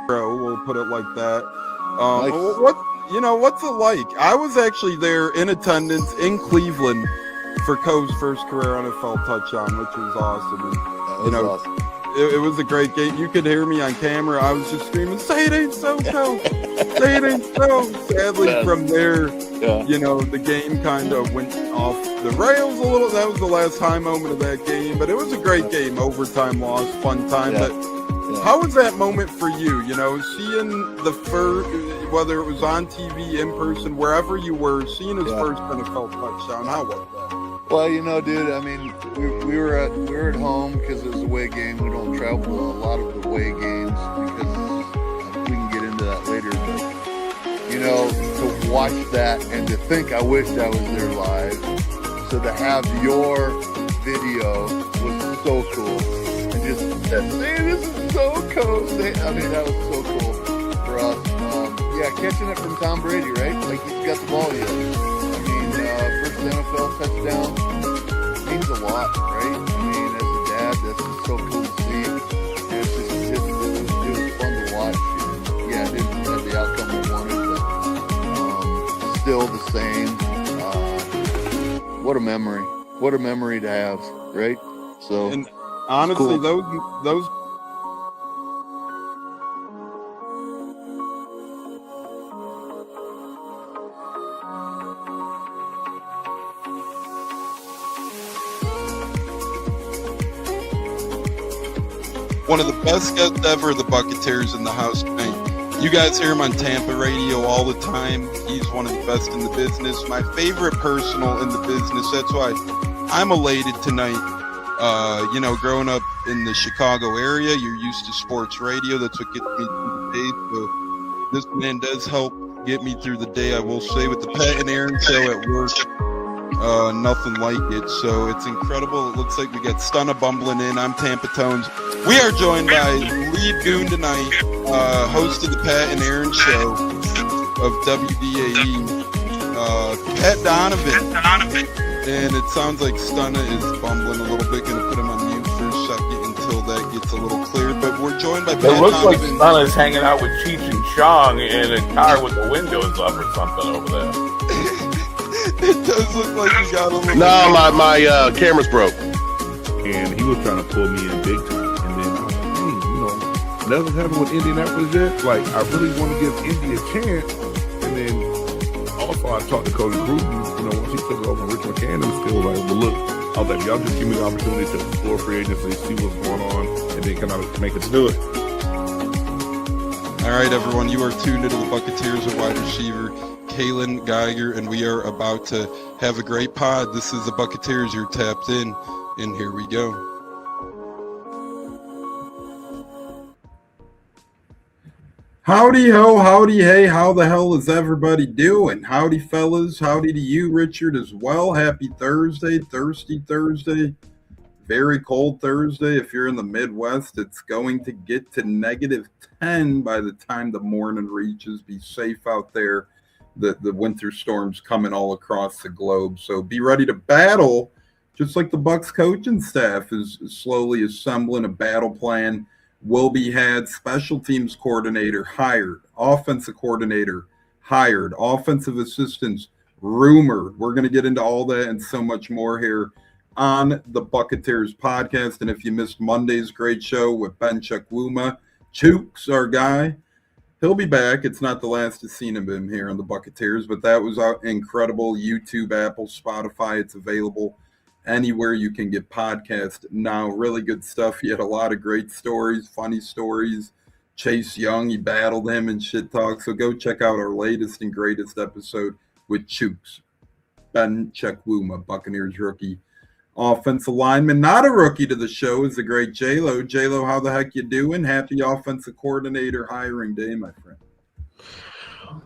we'll put it like that. Nice. What's it like? I was actually there in attendance in Cleveland for Coe's first career NFL touchdown, which was awesome. And, Awesome. It was a great game. You could hear me on camera. I was just screaming, "Say it ain't so, Coe! Say it ain't so!" Sadly, from there, the game kind of went off the rails a little. That was the last high moment of that game, but it was a great game. Overtime loss, fun time. Yeah. But how was that moment for you? Seeing the first, whether it was on TV, in person, wherever you were, seeing his first NFL touchdown. How was that? Well, dude, I mean, we were at home because it was a away game. We don't travel to a lot of the away games because we can get into that later. But to watch that and to think I wished I was there live. So to have your video was so cool, and just that, this is so cool. I mean, that was so cool for us. Catching it from Tom Brady, right? Like he's got the ball yet. I mean, first NFL touchdown means a lot, right? I mean, as a dad, that's just so cool to see. And it was fun to watch. And, it didn't have the outcome we wanted, but still the same. What a memory! What a memory to have, right? So, and honestly, cool. those. One of the best guests ever, the Buccateers in the house tonight. You guys hear him on Tampa radio all the time. He's one of the best in the business. My favorite personal in the business. That's why I'm elated tonight. Growing up in the Chicago area, you're used to sports radio. That's what gets me through the day. So this man does help get me through the day, I will say, with the Pat and Aaron show at work. Nothing like it. So it's incredible. It looks like we got Stunna bumbling in. I'm Tampa Tones. We are joined by lead goon tonight, host of the Pat and Aaron show of WDAE, Pat Donovan. And it sounds like Stunna is bumbling a little bit. Going to put him on mute for a second until that gets a little clear. But we're joined by Pat Donovan. It looks like Stunna's hanging out with Cheech and Chong in a car with the windows up or something over there. It does look like you got a little... No, my camera's broke. And he was trying to pull me in big time. And then I was like, hey, nothing's happened with Indianapolis yet. Like, I really want to give Indy a chance. And then also I talked to Cody Gruden, once he took over Rich McCann, and still like, well, look, I was like, y'all just give me the opportunity to explore free agency, see what's going on, and then kind of make it do it. All right, everyone, you are tuned into the Buccateers of wide receiver Kalen Geiger, and we are about to have a great pod. This is the Buccateers. You're tapped in, and here we go. Howdy ho, howdy hey, how the hell is everybody doing? Howdy fellas, howdy to you, Richard, as well. Happy Thursday, thirsty Thursday, very cold Thursday. If you're in the Midwest, it's going to get to -10 by the time the morning reaches. Be safe out there. The winter storm's coming all across the globe, so be ready to battle, just like the Bucs coaching staff is slowly assembling a battle plan. Will be had. Special teams coordinator hired, offensive coordinator hired, offensive assistants rumored. We're going to get into all that and so much more here on the Buccateers podcast. And if you missed Monday's great show with Ben Chukwuma, Chooks, our guy, he'll be back. It's not the last to seen of him here on the Buccateers, but that was incredible. YouTube, Apple, Spotify. It's available anywhere you can get podcast now. Really good stuff. He had a lot of great stories, funny stories. Chase Young, he battled him and shit talk. So go check out our latest and greatest episode with Chooks. Ben Chukwuma, Buccaneers rookie offensive lineman. Not a rookie to the show is the great J-Lo. J-Lo, how the heck you doing? Happy offensive coordinator hiring day, my friend.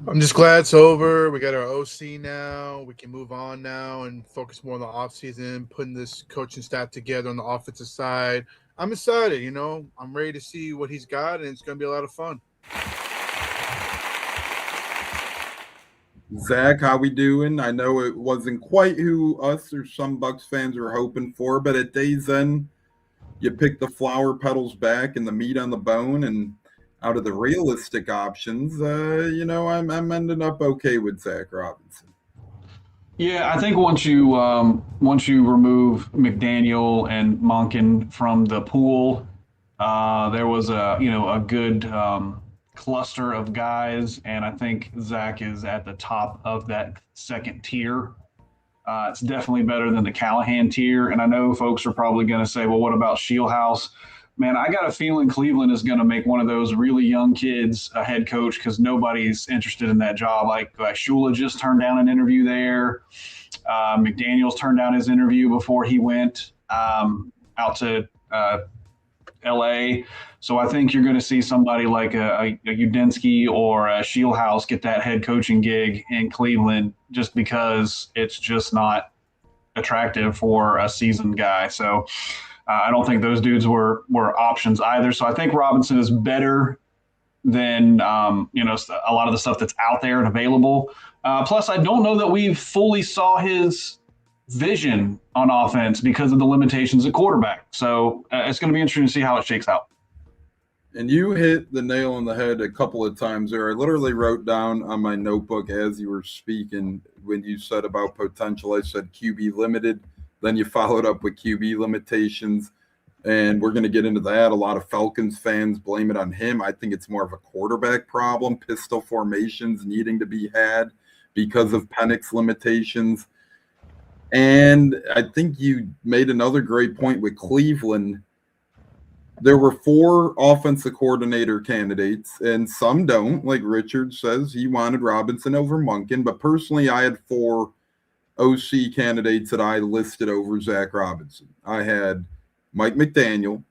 I'm just glad it's over. We got our OC now. We can move on now and focus more on the offseason, putting this coaching staff together on the offensive side. I'm excited, I'm ready to see what he's got, and it's going to be a lot of fun. Zack, how we doing? I know it wasn't quite who us or some Bucs fans were hoping for, but at day's end, you pick the flower petals back and the meat on the bone, and out of the realistic options, I'm ending up okay with Zack Robinson. Yeah, I think once you remove McDaniel and Monken from the pool, there was a good cluster of guys, and I think Zack is at the top of that second tier. It's definitely better than the Callahan tier, and I know folks are probably going to say, "Well, what about Shieldhouse?" Man, I got a feeling Cleveland is going to make one of those really young kids a head coach because nobody's interested in that job. Like Shula just turned down an interview there. McDaniels turned down his interview before he went out to LA. So I think you're going to see somebody like a Udinski or a Shieldhouse get that head coaching gig in Cleveland just because it's just not attractive for a seasoned guy. So I don't think those dudes were options either. So I think Robinson is better than a lot of the stuff that's out there and available. Plus, I don't know that we fully saw his vision on offense because of the limitations at quarterback. So it's going to be interesting to see how it shakes out. And you hit the nail on the head a couple of times there. I literally wrote down on my notebook as you were speaking when you said about potential, I said QB limited. Then you followed up with QB limitations, and we're going to get into that. A lot of Falcons fans blame it on him. I think it's more of a quarterback problem, pistol formations needing to be had because of Penix's limitations. And I think you made another great point with Cleveland. There were 4 offensive coordinator candidates, and some don't. Like Richard says, he wanted Robinson over Monken, but personally I had 4 OC candidates that I listed over Zack Robinson. I had Mike McDaniel,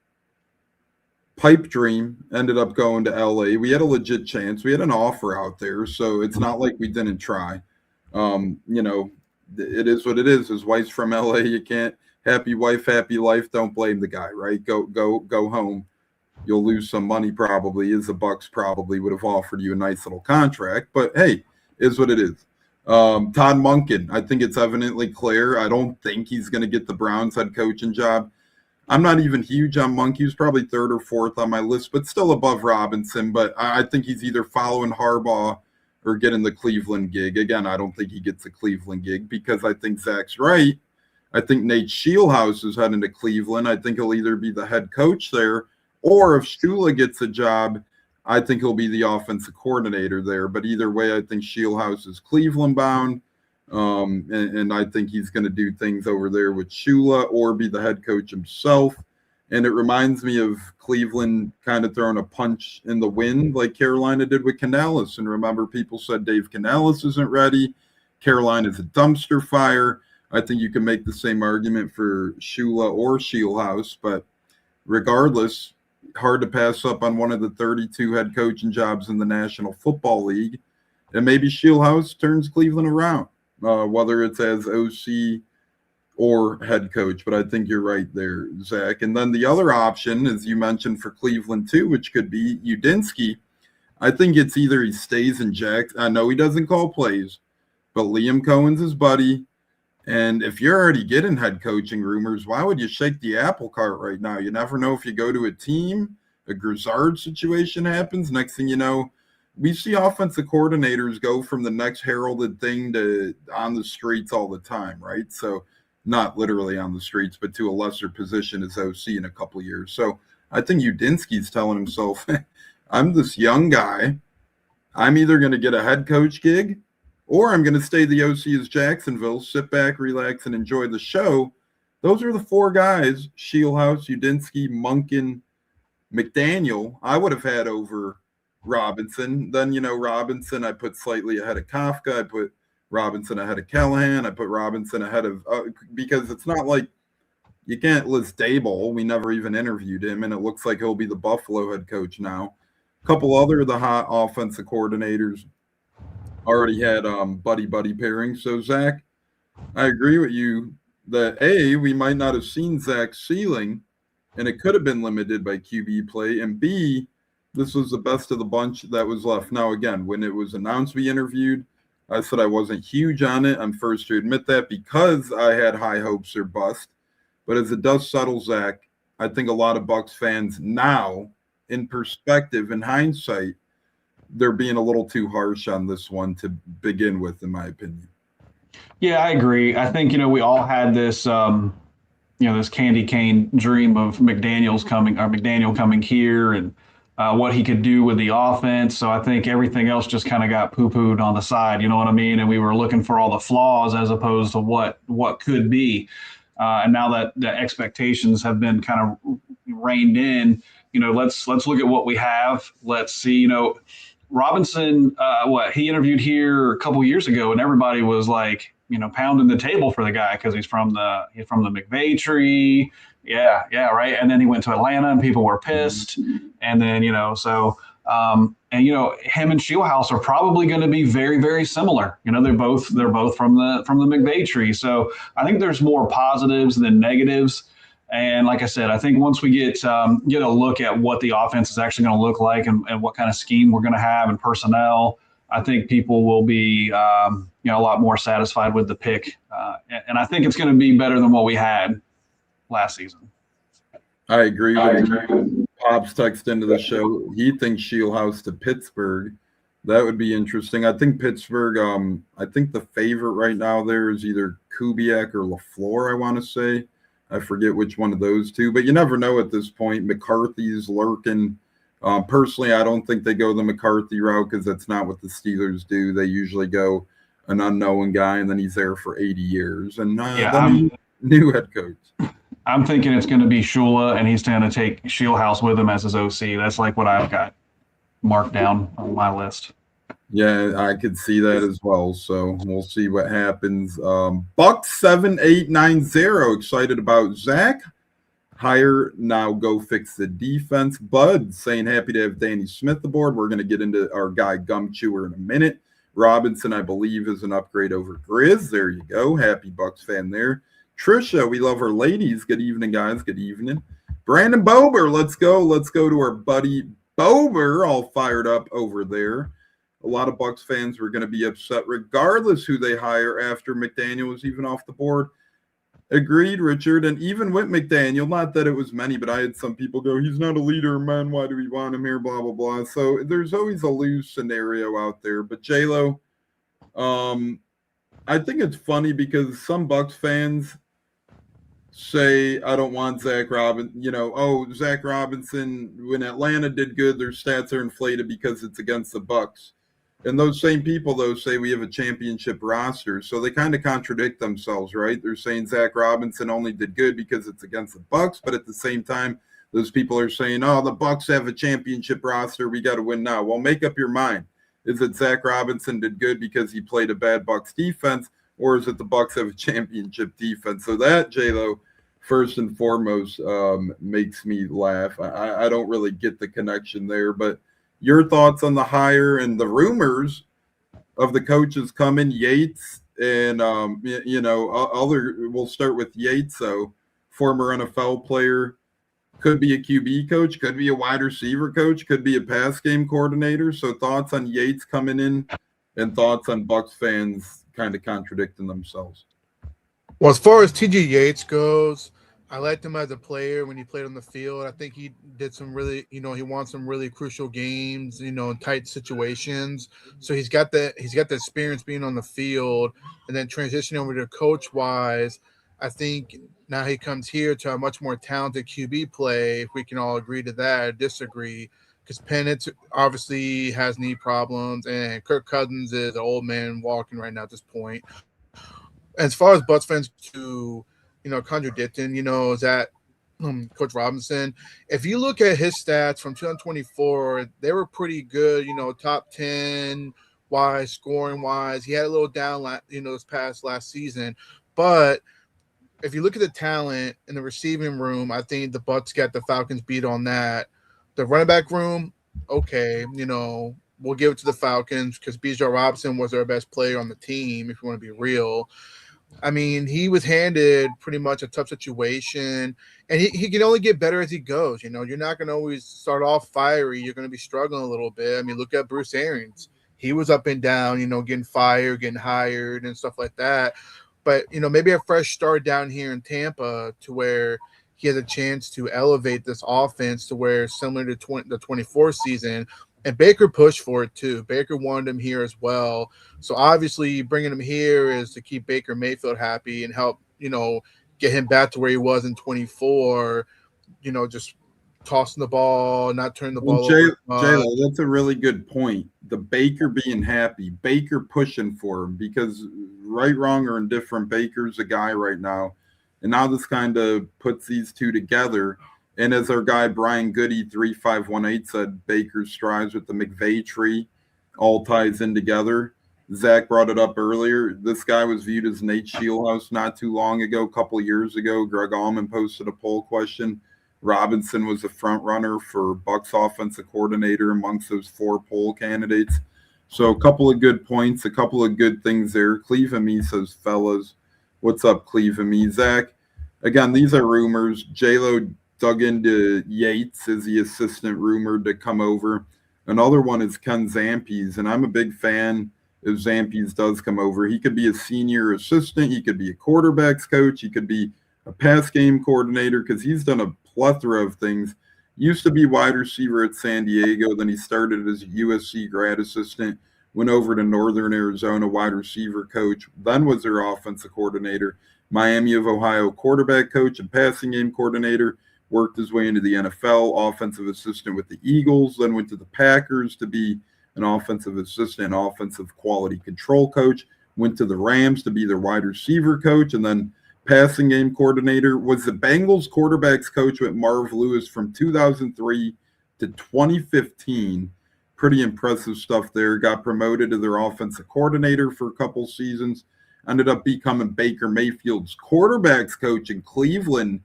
pipe dream, ended up going to LA. We had a legit chance. We had an offer out there, so it's not like we didn't try. It is what it is. His wife's from LA. You can't, happy wife, happy life. Don't blame the guy, right? Go home. You'll lose some money probably, as the Bucs probably would have offered you a nice little contract, but hey, is what it is. Todd Monken, I think it's evidently clear. I don't think he's going to get the Browns head coaching job. I'm not even huge on Monken. He's probably 3rd or 4th on my list, but still above Robinson. But I think he's either following Harbaugh or getting the Cleveland gig. Again, I don't think he gets the Cleveland gig because I think Zach's right. I think Nate Shieldhouse is heading to Cleveland. I think he'll either be the head coach there, or if Shula gets a job, I think he'll be the offensive coordinator there. But either way, I think Shieldhouse is Cleveland bound. And I think he's going to do things over there with Shula or be the head coach himself. And it reminds me of Cleveland kind of throwing a punch in the wind like Carolina did with Canales. And remember, people said Dave Canales isn't ready. Carolina's a dumpster fire. I think you can make the same argument for Shula or Shieldhouse. But regardless, hard to pass up on one of the 32 head coaching jobs in the National Football League. And maybe Shieldhouse turns Cleveland around, whether it's as OC or head coach. But I think you're right there, Zach. And then the other option, as you mentioned for Cleveland too, which could be Udinski. I think it's either he stays in Jackson. I know he doesn't call plays, but Liam Cohen's his buddy. And if you're already getting head coaching rumors, why would you shake the apple cart right now? You never know if you go to a team, a Grizzard situation happens. Next thing you know, we see offensive coordinators go from the next heralded thing to on the streets all the time, right? So not literally on the streets, but to a lesser position as OC in a couple of years. So I think Udinski's telling himself, I'm this young guy. I'm either going to get a head coach gig or I'm going to stay the OC as Jacksonville, sit back, relax, and enjoy the show. Those are the 4 guys, Shieldhouse, Udinski, Monken, McDaniel, I would have had over Robinson. Then, Robinson I put slightly ahead of Kafka. I put Robinson ahead of Callahan. I put Robinson ahead of because it's not like you can't list Daboll. We never even interviewed him, and it looks like he'll be the Buffalo head coach now. A couple other of the hot offensive coordinators already had buddy pairings. So, Zach, I agree with you that, A, we might not have seen Zach's ceiling, and it could have been limited by QB play, and B, this was the best of the bunch that was left. Now, again, when it was announced we interviewed, I said I wasn't huge on it. I'm first to admit that because I had high hopes or bust. But as it does settle, Zach, I think a lot of Bucs fans now in perspective, in hindsight, they're being a little too harsh on this one to begin with, in my opinion. Yeah, I agree. I think, we all had this, this candy cane dream of McDaniel coming here and what he could do with the offense. So I think everything else just kind of got poo-pooed on the side, you know what I mean? And we were looking for all the flaws as opposed to what could be. And now that the expectations have been kind of reined in, let's look at what we have. Let's see, Robinson, he interviewed here a couple years ago, and everybody was like, pounding the table for the guy because he's from the McVay tree. Yeah, right. And then he went to Atlanta, and people were pissed. And then him and Shieldhouse are probably going to be very, very similar. They're both from the McVay tree. So I think there's more positives than negatives. And like I said, I think once we get a look at what the offense is actually going to look like and what kind of scheme we're going to have and personnel, I think people will be a lot more satisfied with the pick. And I think it's going to be better than what we had last season. I agree. Pop's text into the show. He thinks Shieldhouse to Pittsburgh. That would be interesting. I think Pittsburgh, I think the favorite right now there is either Kubiak or LaFleur, I want to say. I forget which one of those two, but you never know at this point. McCarthy's lurking. Personally, I don't think they go the McCarthy route because that's not what the Steelers do. They usually go an unknown guy, and then he's there for 80 years. And new head coach. I'm thinking it's going to be Shula, and he's going to take Shieldhouse with him as his OC. That's like what I've got marked down on my list. Yeah, I could see that as well. So we'll see what happens. Bucs 7890. Excited about Zack. Hire now, go fix the defense. Bud saying happy to have Danny Smith aboard. We're going to get into our guy Gum Chewer in a minute. Robinson, I believe, is an upgrade over Grizz. There you go. Happy Bucs fan there. Trisha, we love our ladies. Good evening, guys. Good evening. Brandon Bober, let's go. Let's go to our buddy Bober, all fired up over there. A lot of Bucs fans were going to be upset regardless who they hire after McDaniel was even off the board. Agreed, Richard. And even with McDaniel, not that it was many, but I had some people go, he's not a leader, man. Why do we want him here? Blah, blah, blah. So there's always a lose scenario out there. But J-Lo, I think it's funny because some Bucs fans say, I don't want Zack Robinson. Zack Robinson, when Atlanta did good, their stats are inflated because it's against the Bucs. And those same people, though, say we have a championship roster. So they kind of contradict themselves, right? They're saying Zack Robinson only did good because it's against the Bucs, but at the same time, those people are saying, the Bucs have a championship roster. We got to win now. Well, make up your mind. Is it Zack Robinson did good because he played a bad Bucs defense, or is it the Bucs have a championship defense? So that, J-Lo, first and foremost, makes me laugh. I don't really get the connection there, but your thoughts on the hire and the rumors of the coaches coming, Yates and, we'll start with Yates. So former NFL player, could be a QB coach, could be a wide receiver coach, could be a pass game coordinator. So thoughts on Yates coming in and thoughts on Bucs fans kind of contradicting themselves. Well, as far as TJ Yates goes, I liked him as a player when he played on the field. I think he did some really, he won some really crucial games, in tight situations. So he's got the experience being on the field, and then transitioning over to coach wise. I think now he comes here to a much more talented QB play. If we can all agree to that or disagree, because Penix obviously has knee problems, and Kirk Cousins is an old man walking right now at this point. As far as Bucs fans to contradicting, is that Coach Robinson. If you look at his stats from 2024, they were pretty good, top 10 wise, scoring wise. He had a little down, this past last season. But if you look at the talent in the receiving room, I think the Bucs got the Falcons beat on that. The running back room, okay, we'll give it to the Falcons because Bijan Robinson was their best player on the team, if you want to be real. I mean, he was handed pretty much a tough situation, and he can only get better as he goes. You're not going to always start off fiery. You're going to be struggling a little bit. I mean, look at Bruce Arians. He was up and down, getting fired, getting hired, and stuff like that. But, maybe a fresh start down here in Tampa to where he has a chance to elevate this offense to where similar to the 24 season. And Baker pushed for it too. Baker wanted him here as well. So obviously bringing him here is to keep Baker Mayfield happy and help, get him back to where he was in 24, just tossing the ball, not turning the ball over. Jayla, that's a really good point. The Baker being happy, Baker pushing for him, because right, wrong, or indifferent, Baker's a guy right now. And now this kind of puts these two together. And as our guy Brian Goody 3518 said, Baker strives with the McVay tree, all ties in together. Zack brought it up earlier. This guy was viewed as Nate Shieldhouse not too long ago, a couple of years ago. Greg Allman posted a poll question. Robinson was the front runner for Bucs offensive coordinator amongst those 4 poll candidates. So a couple of good points, a couple of good things there. Cleve and me says, fellas, what's up, Cleve and me? Zack, again, these are rumors. J-Lo dug into Yates as the assistant rumored to come over. Another one is Ken Zampese, and I'm a big fan if Zampese does come over. He could be a senior assistant. He could be a quarterbacks coach. He could be a pass game coordinator, because he's done a plethora of things. Used to be wide receiver at San Diego. Then he started as a USC grad assistant, went over to Northern Arizona wide receiver coach, then was their offensive coordinator. Miami of Ohio quarterback coach and passing game coordinator. Worked his way into the NFL, offensive assistant with the Eagles, then went to the Packers to be an offensive assistant, offensive quality control coach, went to the Rams to be their wide receiver coach, and then passing game coordinator. Was the Bengals quarterbacks coach with Marv Lewis from 2003 to 2015. Pretty impressive stuff there. Got promoted to their offensive coordinator for a couple seasons. Ended up becoming Baker Mayfield's quarterbacks coach in Cleveland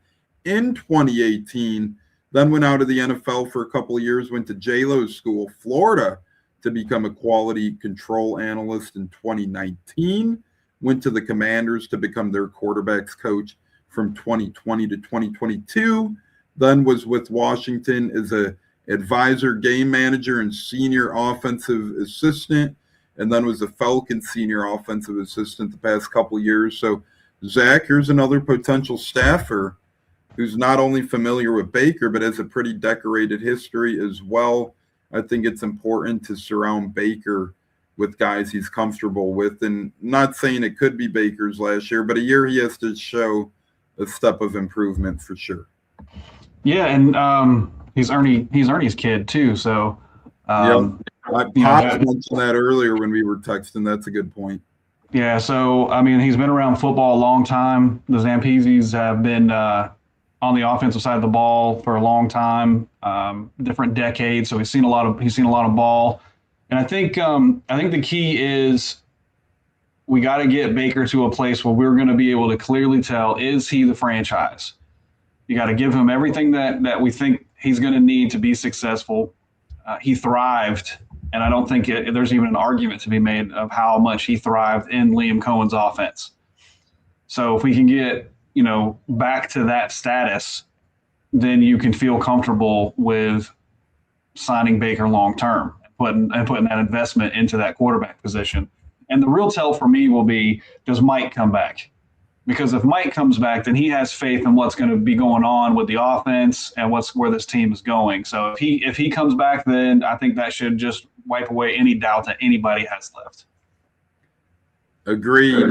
in 2018, then went out of the NFL for a couple of years, went to J-Lo's school, Florida, to become a quality control analyst in 2019, went to the Commanders to become their quarterbacks coach from 2020 to 2022, then was with Washington as a advisor, game manager, and senior offensive assistant, and then was a Falcons senior offensive assistant the past couple of years. So, Zack, here's another potential staffer who's not only familiar with Baker, but has a pretty decorated history as well. I think it's important to surround Baker with guys he's comfortable with. And not saying it could be Baker's last year, but a year he has to show a step of improvement for sure. Yeah, and he's Ernie's kid too. So Pop mentioned that earlier when we were texting. That's a good point. Yeah, so I mean, he's been around football a long time. The Zampeses have been on the offensive side of the ball for a long time, different decades. So he's seen a lot of ball, and I think the key is we got to get Baker to a place where we're going to be able to clearly tell, is he the franchise? You got to give him everything that we think he's going to need to be successful. He thrived, and I don't think there's even an argument to be made of how much he thrived in Liam Cohen's offense. So if we can get back to that status, then you can feel comfortable with signing Baker long term and putting that investment into that quarterback position. And the real tell for me will be, does Mike come back? Because if Mike comes back, then he has faith in what's going to be going on with the offense and where this team is going. So if he comes back, then I think that should just wipe away any doubt that anybody has left. Agreed.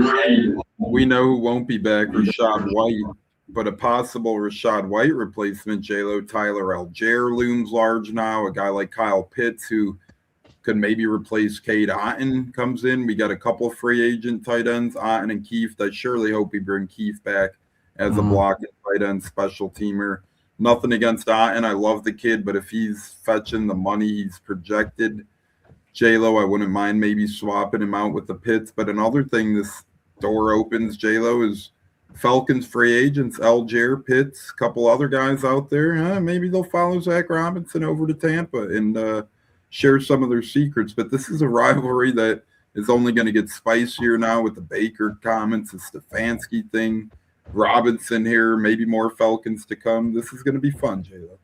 We know who won't be back, Rachaad White, but a possible Rachaad White replacement, J-Lo, Tyler Algier looms large now. A guy like Kyle Pitts, who could maybe replace Cade Otton, comes in. We got a couple of free agent tight ends, Otton and Keefe. I surely hope we bring Keefe back as a blocking tight end special teamer. Nothing against Otton. I love the kid, but if he's fetching the money he's projected, J-Lo, I wouldn't mind maybe swapping him out with the Pitts. But another thing this door opens, J-Lo, is Falcons free agents, Algier, Pitts, a couple other guys out there. Maybe they'll follow Zach Robinson over to Tampa and share some of their secrets. But this is a rivalry that is only going to get spicier now with the Baker comments, the Stefanski thing, Robinson here, maybe more Falcons to come. This is going to be fun, J-Lo.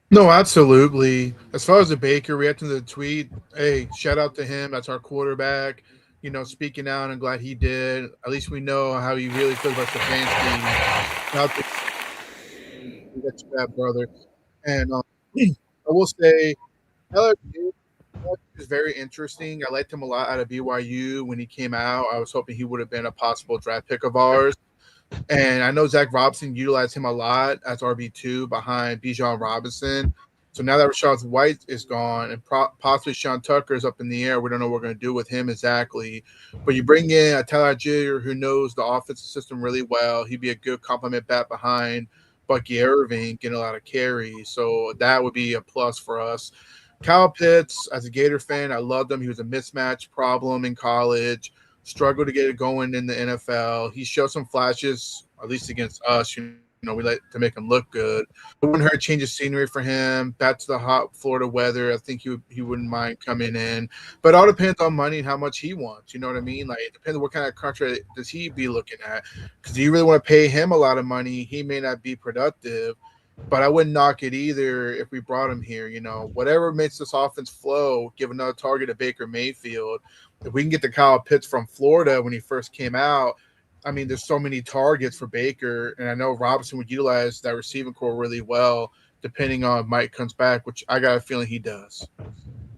No, absolutely. As far as the Baker reacting to the tweet, hey, shout out to him. That's our quarterback. Speaking out, I'm glad he did. At least we know how he really feels about Stefanski. respect to that, brother. And I will say, LSU is very interesting. I liked him a lot out of BYU when he came out. I was hoping he would have been a possible draft pick of ours. And I know Zach Robinson utilized him a lot as RB2 behind Bijan Robinson. So now that Rashad White is gone and possibly Sean Tucker is up in the air, we don't know what we're going to do with him exactly. But you bring in a Tyler Jr. who knows the offensive system really well. He'd be a good complement back behind Bucky Irving, getting a lot of carries. So that would be a plus for us. Kyle Pitts, as a Gator fan, I loved him. He was a mismatch problem in college, struggled to get it going in the NFL. He showed some flashes, at least against us. We like to make him look good. It wouldn't hurt change of scenery for him. Back to the hot Florida weather. I think he wouldn't mind coming in. But it all depends on money and how much he wants. You know what I mean? Like, it depends on what kind of contract does he be looking at. Because do you really want to pay him a lot of money? He may not be productive. But I wouldn't knock it either if we brought him here. Whatever makes this offense flow, give another target to Baker Mayfield. If we can get the Kyle Pitts from Florida when he first came out, I mean, there's so many targets for Baker, and I know Robinson would utilize that receiving core really well, depending on if Mike comes back, which I got a feeling he does.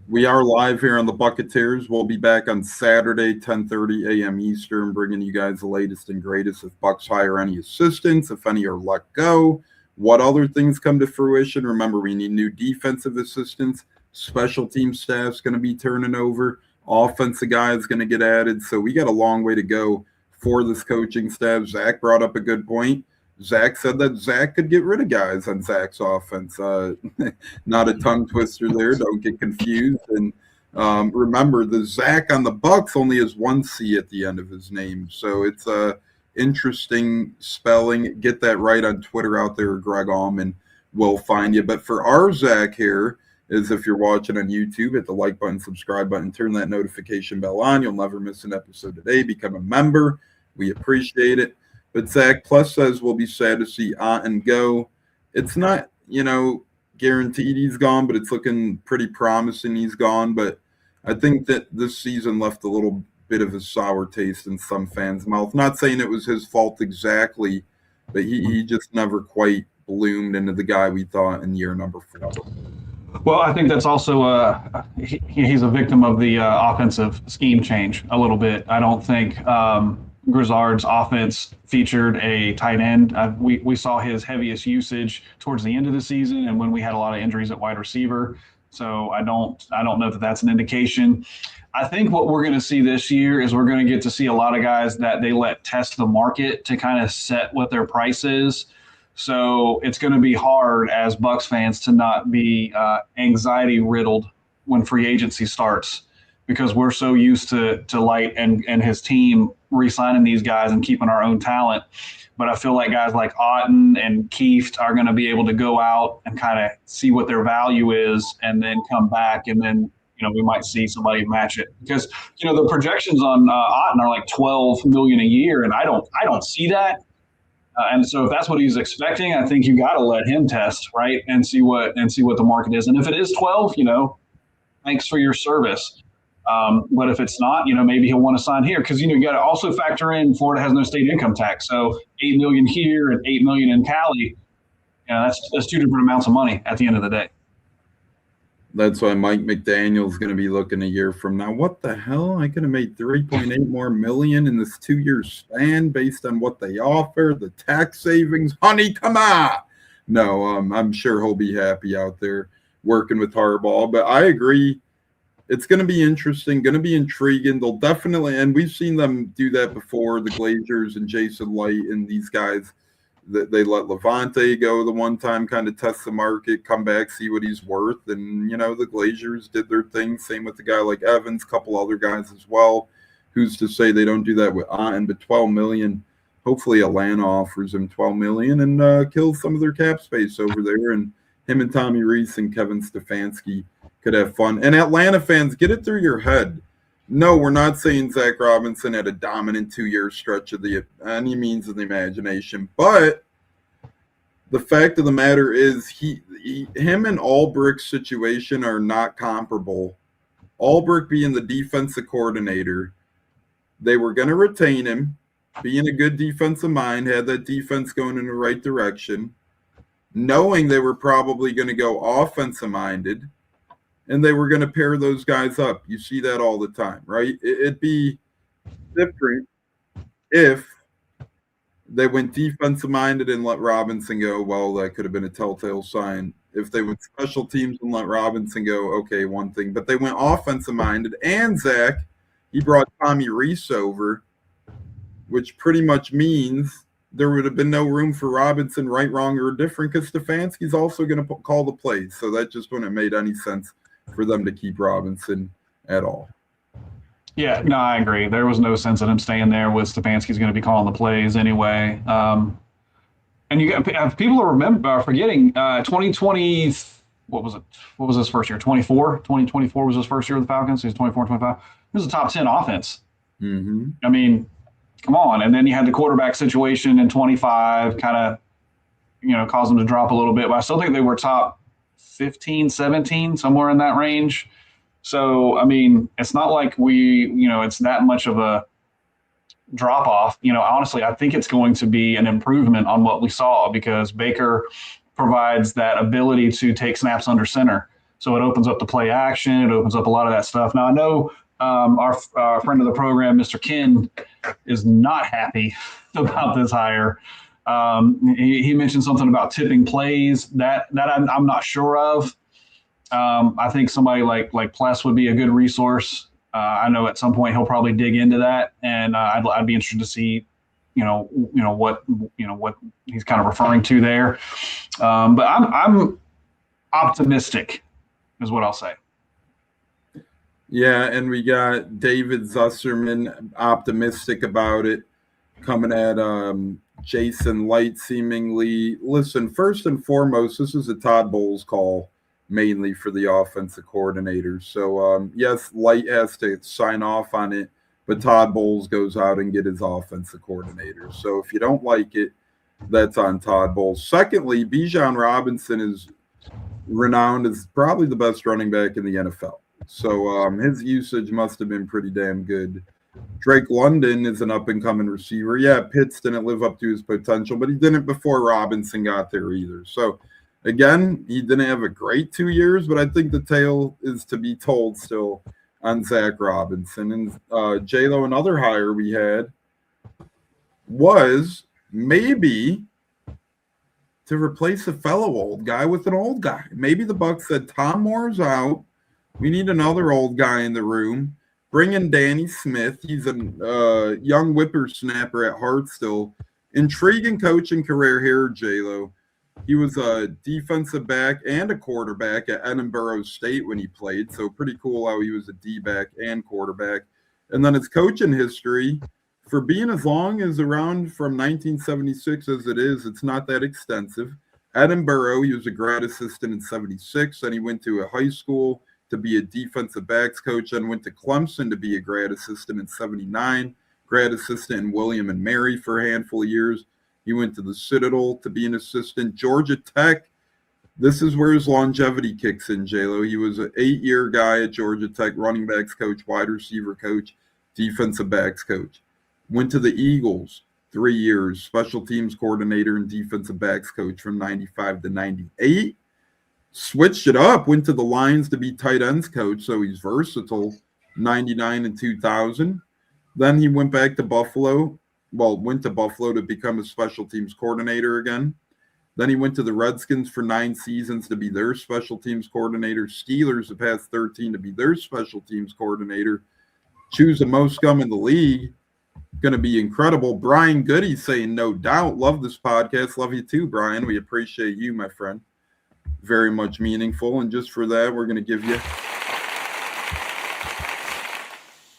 We are live here on the Buccateers. We'll be back on Saturday, 10:30 a.m. Eastern, bringing you guys the latest and greatest. If Bucs hire any assistants, if any are let go, what other things come to fruition. Remember, we need new defensive assistants. Special team staff's going to be turning over. Offensive guy is going to get added. So we got a long way to go for this coaching staff. Zach brought up a good point. Zack said that Zack could get rid of guys on Zach's offense. Not a tongue twister there. Don't get confused. And remember, the Zack on the Bucs only has one C at the end of his name. So it's interesting spelling. Get that right on Twitter out there. Greg Allman will find you. But for our Zack here, is if you're watching on YouTube, hit the like button, subscribe button, turn that notification bell on. You'll never miss an episode today. Become a member. We appreciate it. But Zach Plus says we'll be sad to see Otten go. It's not, guaranteed he's gone, but it's looking pretty promising he's gone. But I think that this season left a little bit of a sour taste in some fans' mouth. Not saying it was his fault exactly, but he just never quite bloomed into the guy we thought in year number 4. Well, I think that's also he's a victim of the offensive scheme change a little bit. I don't think Grizzard's offense featured a tight end. We saw his heaviest usage towards the end of the season and when we had a lot of injuries at wide receiver. So I don't know that that's an indication. I think what we're going to see this year is we're going to get to see a lot of guys that they let test the market to kind of set what their price is. So it's going to be hard as Bucs fans to not be anxiety riddled when free agency starts because we're so used to Light and his team re-signing these guys and keeping our own talent. But I feel like guys like Otten and Kieft are going to be able to go out and kind of see what their value is and then come back and then, we might see somebody match it because, the projections on Otten are like $12 million a year. And I don't see that. And so if that's what he's expecting, I think you got to let him test, right, and see what the market is. And if it is 12, thanks for your service. But if it's not, maybe he'll want to sign here because you got to also factor in Florida has no state income tax, so $8 million here and $8 million in Cali. That's two different amounts of money at the end of the day. That's why Mike McDaniel's going to be looking a year from now. What the hell? I could have made $3.8 more million in this 2-year span based on what they offer, the tax savings. Honey, come on. No, I'm sure he'll be happy out there working with Harbaugh. But I agree. It's going to be interesting, going to be intriguing. They'll definitely, and we've seen them do that before, the Glazers and Jason Light and these guys. They let Levante go the one time, kind of test the market, come back, see what he's worth. And, the Glazers did their thing. Same with the guy like Evans, couple other guys as well. Who's to say they don't do that with Otten? But $12 million, hopefully Atlanta offers him $12 million and kills some of their cap space over there. And him and Tommy Reese and Kevin Stefanski could have fun. And Atlanta fans, get it through your head. No, we're not saying Zach Robinson had a dominant 2-year stretch of any means of the imagination, but the fact of the matter is him and Ulbricht's situation are not comparable. Ulbricht being the defensive coordinator, they were going to retain him, being a good defensive mind, had that defense going in the right direction. knowing they were probably going to go offensive minded, and they were going to pair those guys up. You see that all the time, right? It'd be different if they went defensive minded and let Robinson go. Well, that could have been a telltale sign. If they went special teams and let Robinson go, okay, one thing. But they went offensive minded, and Zack, he brought Tommy Reese over, which pretty much means there would have been no room for Robinson, right, wrong, or different, because Stefanski's also going to call the plays. So that just wouldn't have made any sense for them to keep Robinson at all. Yeah, no, I agree. There was no sense in him staying there with Stefanski's going to be calling the plays anyway. And you got people are forgetting 2020. What was it? What was his first year? 2024 was his first year with the Falcons. He was 24, 25. He was a top 10 offense. Mm-hmm. I mean, come on. And then you had the quarterback situation in 25 kind of, caused them to drop a little bit. But I still think they were top 15, 17, somewhere in that range. So, I mean, it's not like it's that much of a drop off. Honestly, I think it's going to be an improvement on what we saw because Baker provides that ability to take snaps under center. So it opens up the play action. It opens up a lot of that stuff. Now, I know our friend of the program, Mr. Ken, is not happy about this hire. He mentioned something about tipping plays that I'm not sure of. I think somebody like Pless would be a good resource. I know at some point he'll probably dig into that, and I'd be interested to see, what he's kind of referring to there. But I'm optimistic, is what I'll say. Yeah, and we got David Zusserman optimistic about it, coming at Jason Light seemingly. Listen, first and foremost, this is a Todd Bowles call, mainly for the offensive coordinator. So, yes, Light has to sign off on it, but Todd Bowles goes out and get his offensive coordinator. So if you don't like it, that's on Todd Bowles. Secondly, Bijan Robinson is renowned as probably the best running back in the NFL. So his usage must have been pretty damn good. Drake London is an up-and-coming receiver. Yeah, Pitts didn't live up to his potential, but he didn't before Robinson got there either. So, again, he didn't have a great 2 years, but I think the tale is to be told still on Zack Robinson. And J-Lo, another hire we had was maybe to replace a fellow old guy with an old guy. Maybe the Bucs said, Tom Moore's out. We need another old guy in the room. Bring in Danny Smith. He's a young whippersnapper at heart still. Intriguing coaching career here, J-Lo. He was a defensive back and a quarterback at Edinburgh State when he played. So pretty cool how he was a D-back and quarterback. And then his coaching history, for being as long as around from 1976 as it is, it's not that extensive. Edinburgh, he was a grad assistant in 76. Then he went to a high school to be a defensive backs coach, and went to Clemson to be a grad assistant in 79, grad assistant in William and Mary for a handful of years. He went to the Citadel to be an assistant. Georgia Tech, this is where his longevity kicks in, J-Lo. He was an 8-year guy at Georgia Tech, running backs coach, wide receiver coach, defensive backs coach. Went to the Eagles, 3 years, special teams coordinator and defensive backs coach from 95 to 98. Switched it up, went to the Lions to be tight ends coach, so he's versatile, 99 and 2000. Then he went back to Buffalo. Went to Buffalo to become a special teams coordinator again. Then he went to the Redskins for 9 seasons to be their special teams coordinator. Steelers the past 13 to be their special teams coordinator. Choose the most scum in the league. Going to be incredible. Brian Goody saying, no doubt. Love this podcast. Love you too, Brian. We appreciate you, my friend. Very much meaningful. And just for that, we're going to give you a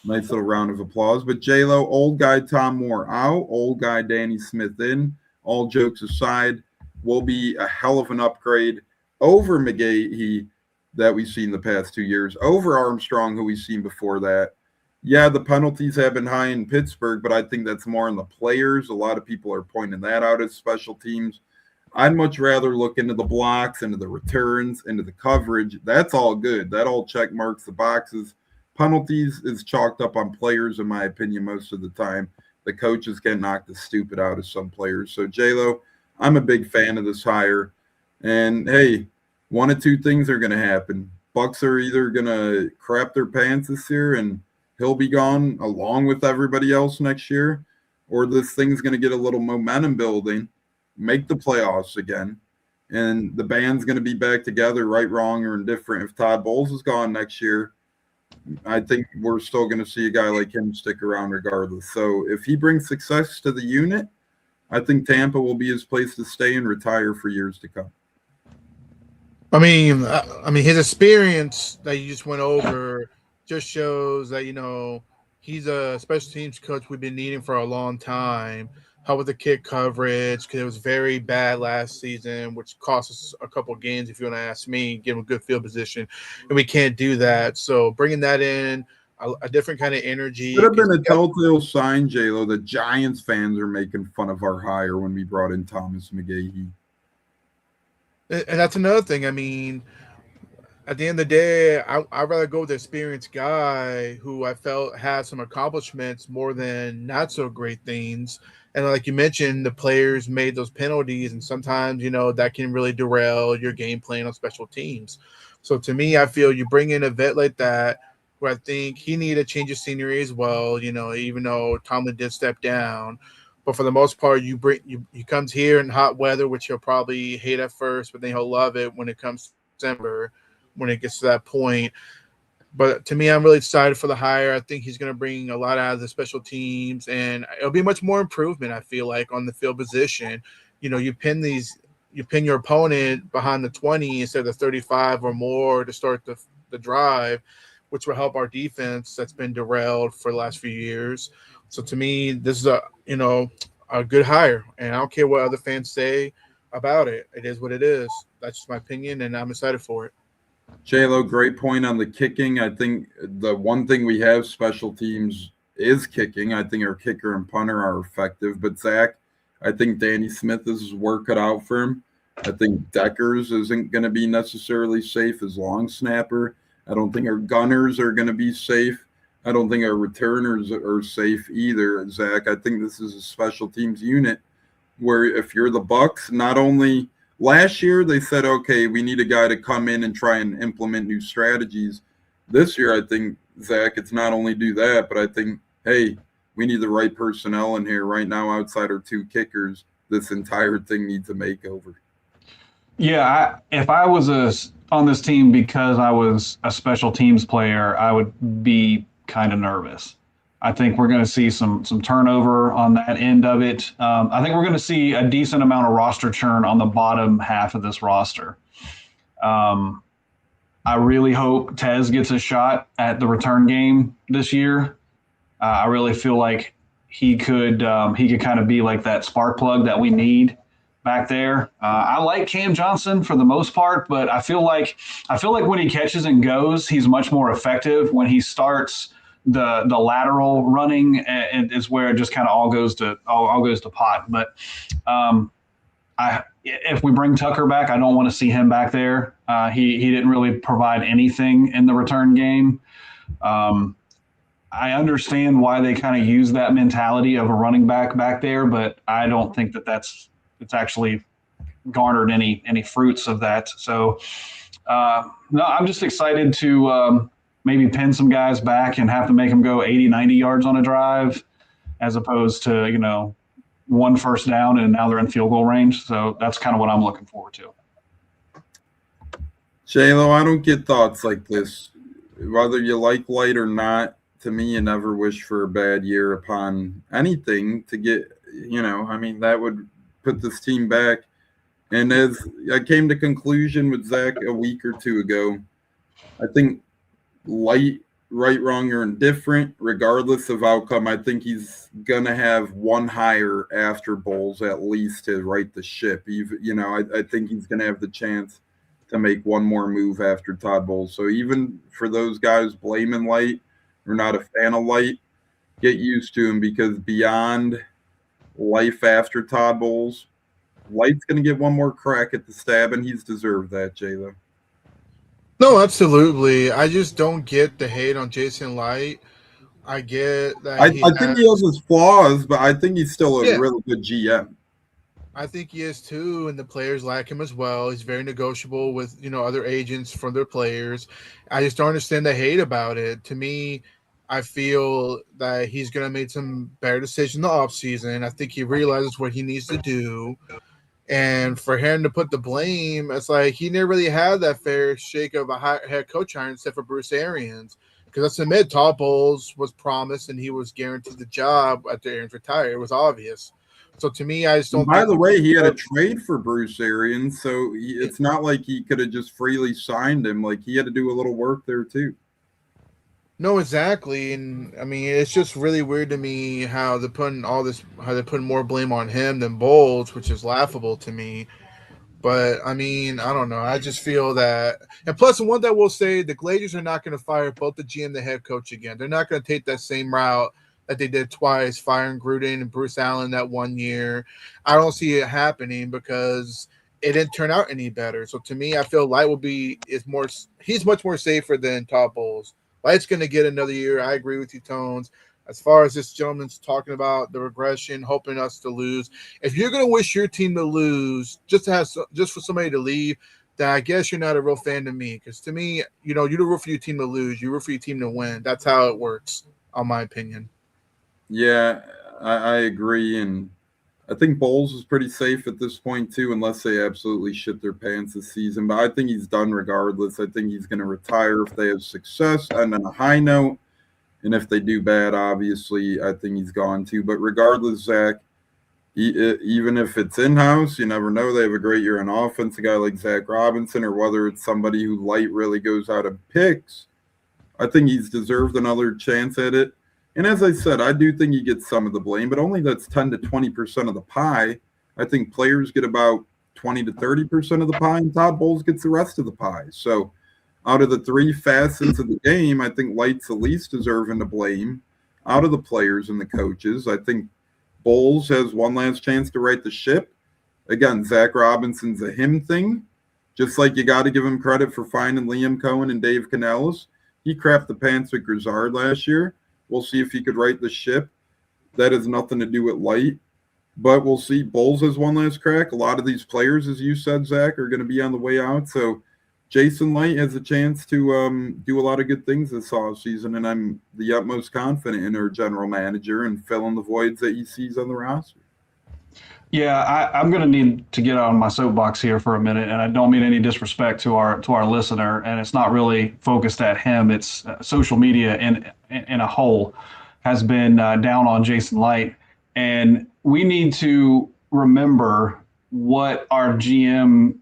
nice little round of applause. But J-Lo, old guy Tom Moore out, old guy Danny Smith in. All jokes aside, will be a hell of an upgrade over McGahee that we've seen the past 2 years, over Armstrong, who we've seen before that. Yeah, the penalties have been high in Pittsburgh, but I think that's more in the players. A lot of people are pointing that out as special teams. I'd much rather look into the blocks, into the returns, into the coverage. That's all good. That all check marks the boxes. Penalties is chalked up on players, in my opinion, most of the time. The coaches can knock the stupid out of some players. So, J-Lo, I'm a big fan of this hire. And hey, one of two things are going to happen. Bucks are either going to crap their pants this year and he'll be gone along with everybody else next year, or this thing's going to get a little momentum building, make the playoffs again, and the band's going to be back together, right, wrong, or indifferent. If Todd Bowles is gone next year, I think we're still going to see a guy like him stick around regardless. So if he brings success to the unit, I think Tampa will be his place to stay and retire for years to come. I mean, his experience that you just went over just shows that he's a special teams coach we've been needing for a long time. Help with the kick coverage because it was very bad last season, which cost us a couple of games. If you want to ask me, give him a good field position, and we can't do that. So bringing that in, a different kind of energy. Could have been a telltale sign, J-Lo. The Giants fans are making fun of our hire when we brought in Thomas McGahee. And that's another thing. I mean, at the end of the day, I'd rather go with the experienced guy who I felt had some accomplishments more than not so great things. And like you mentioned, the players made those penalties, and sometimes, that can really derail your game plan on special teams. So to me, I feel you bring in a vet like that, where I think he needed a change of scenery as well, even though Tomlin did step down. But for the most part, he comes here in hot weather, which he'll probably hate at first, but then he'll love it when it comes to December, when it gets to that point. But to me, I'm really excited for the hire. I think he's going to bring a lot out of the special teams, and it'll be much more improvement, I feel like, on the field position. You pin your opponent behind the 20 instead of the 35 or more to start the drive, which will help our defense that's been derailed for the last few years. So to me, this is a good hire, and I don't care what other fans say about it. It is what it is. That's just my opinion, and I'm excited for it. J-Lo, great point on the kicking. I think the one thing we have special teams is kicking. I think our kicker and punter are effective. But Zack, I think Danny Smith is his work cut out for him. I think Deckers isn't going to be necessarily safe as long snapper. I don't think our gunners are going to be safe. I don't think our returners are safe either, Zack. I think this is a special teams unit where if you're the Bucs, not only – last year, they said, okay, we need a guy to come in and try and implement new strategies. This year, I think, Zack, it's not only do that, but I think, hey, we need the right personnel in here right now outside our two kickers. This entire thing needs a makeover. Yeah, if I was on this team because I was a special teams player, I would be kind of nervous. I think we're going to see some turnover on that end of it. I think we're going to see a decent amount of roster churn on the bottom half of this roster. I really hope Tez gets a shot at the return game this year. I really feel like he could kind of be like that spark plug that we need back there. I like Cam Johnson for the most part, but I feel like when he catches and goes, he's much more effective. When he starts the lateral running, and is where it just kind of all goes to pot. But if we bring Tucker back, I don't want to see him back there. He didn't really provide anything in the return game. I understand why they kind of use that mentality of a running back there, but I don't think it's actually garnered any fruits of that. So no, I'm just excited to maybe pin some guys back and have to make them go 80, 90 yards on a drive, as opposed to, one first down and now they're in field goal range. So that's kind of what I'm looking forward to. J-Lo, I don't get thoughts like this. Whether you like light or not, to me, you never wish for a bad year upon anything to get, that would put this team back. And as I came to conclusion with Zack a week or two ago, I think light, right, wrong, or indifferent, regardless of outcome, I think he's going to have one hire after Bowles at least to right the ship. I think he's going to have the chance to make one more move after Todd Bowles. So even for those guys blaming light or not a fan of light, get used to him, because beyond life after Todd Bowles, light's going to get one more crack at the stab, and he's deserved that, J-Lo. No, absolutely. I just don't get the hate on Jason Light. I get that. I think he has his flaws, but I think he's still a really good GM. I think he is too, and the players like him as well. He's very negotiable with other agents for their players. I just don't understand the hate about it. To me, I feel that he's going to make some better decisions in the offseason. I think he realizes what he needs to do. And for him to put the blame, it's like he never really had that fair shake of a head coach hiring except for Bruce Arians. Because let's admit, Todd Bowles was promised and he was guaranteed the job after Arians retired. It was obvious. So to me, I just don't. And by the way, he had a trade for Bruce Arians, so it's not like he could have just freely signed him. Like, he had to do a little work there too. No, exactly, and I mean it's just really weird to me how they're putting more blame on him than Bowles, which is laughable to me. But I mean, I don't know. I just feel that, and plus, the one that will say the Glazers are not going to fire both the GM and the head coach again. They're not going to take that same route that they did twice, firing Gruden and Bruce Allen that one year. I don't see it happening because it didn't turn out any better. So to me, I feel Light he's much more safer than Todd Bowles. Light's going to get another year. I agree with you, Tones. As far as this gentleman's talking about the regression, hoping us to lose. If you're going to wish your team to lose just for somebody to leave, then I guess you're not a real fan to me. Because to me, you don't root for your team to lose. You root for your team to win. That's how it works, in my opinion. Yeah, I agree. And I think Bowles is pretty safe at this point too, unless they absolutely shit their pants this season. But I think he's done regardless. I think he's going to retire if they have success and on a high note. And if they do bad, obviously, I think he's gone too. But regardless, Zach, even if it's in-house, you never know. They have a great year on offense, a guy like Zack Robinson, or whether it's somebody who Light really goes out and picks. I think he's deserved another chance at it. And as I said, I do think he gets some of the blame, but only that's 10 to 20% of the pie. I think players get about 20 to 30% of the pie, and Todd Bowles gets the rest of the pie. So out of the three facets of the game, I think Light's the least deserving to blame out of the players and the coaches. I think Bowles has one last chance to right the ship. Again, Zack Robinson's a him thing. Just like you got to give him credit for finding Liam Cohen and Dave Canellis. He crapped the pants with Grizzard last year. We'll see if he could right the ship. That has nothing to do with Light. But we'll see. Bowles has one last crack. A lot of these players, as you said, Zach, are going to be on the way out. So Jason Light has a chance to do a lot of good things this offseason, and I'm the utmost confident in our general manager and filling the voids that he sees on the roster. Yeah, I'm going to need to get on my soapbox here for a minute, and I don't mean any disrespect to our listener, and it's not really focused at him. It's social media in a whole has been down on Jason Light, and we need to remember what our GM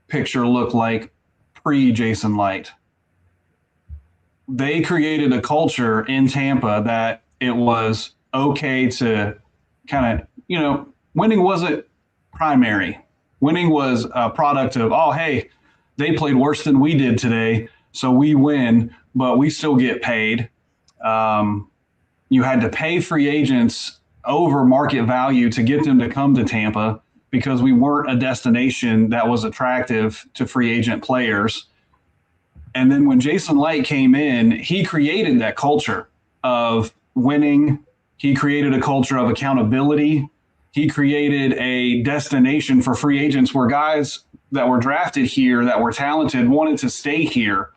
picture looked like pre-Jason Light. They created a culture in Tampa that it was okay to kind of, winning wasn't primary. Winning was a product of, oh, hey, they played worse than we did today, so we win, but we still get paid. You had to pay free agents over market value to get them to come to Tampa because we weren't a destination that was attractive to free agent players. And then when Jason Light came in, he created that culture of winning. He created a culture of accountability. He created a destination for free agents where guys that were drafted here, that were talented, wanted to stay here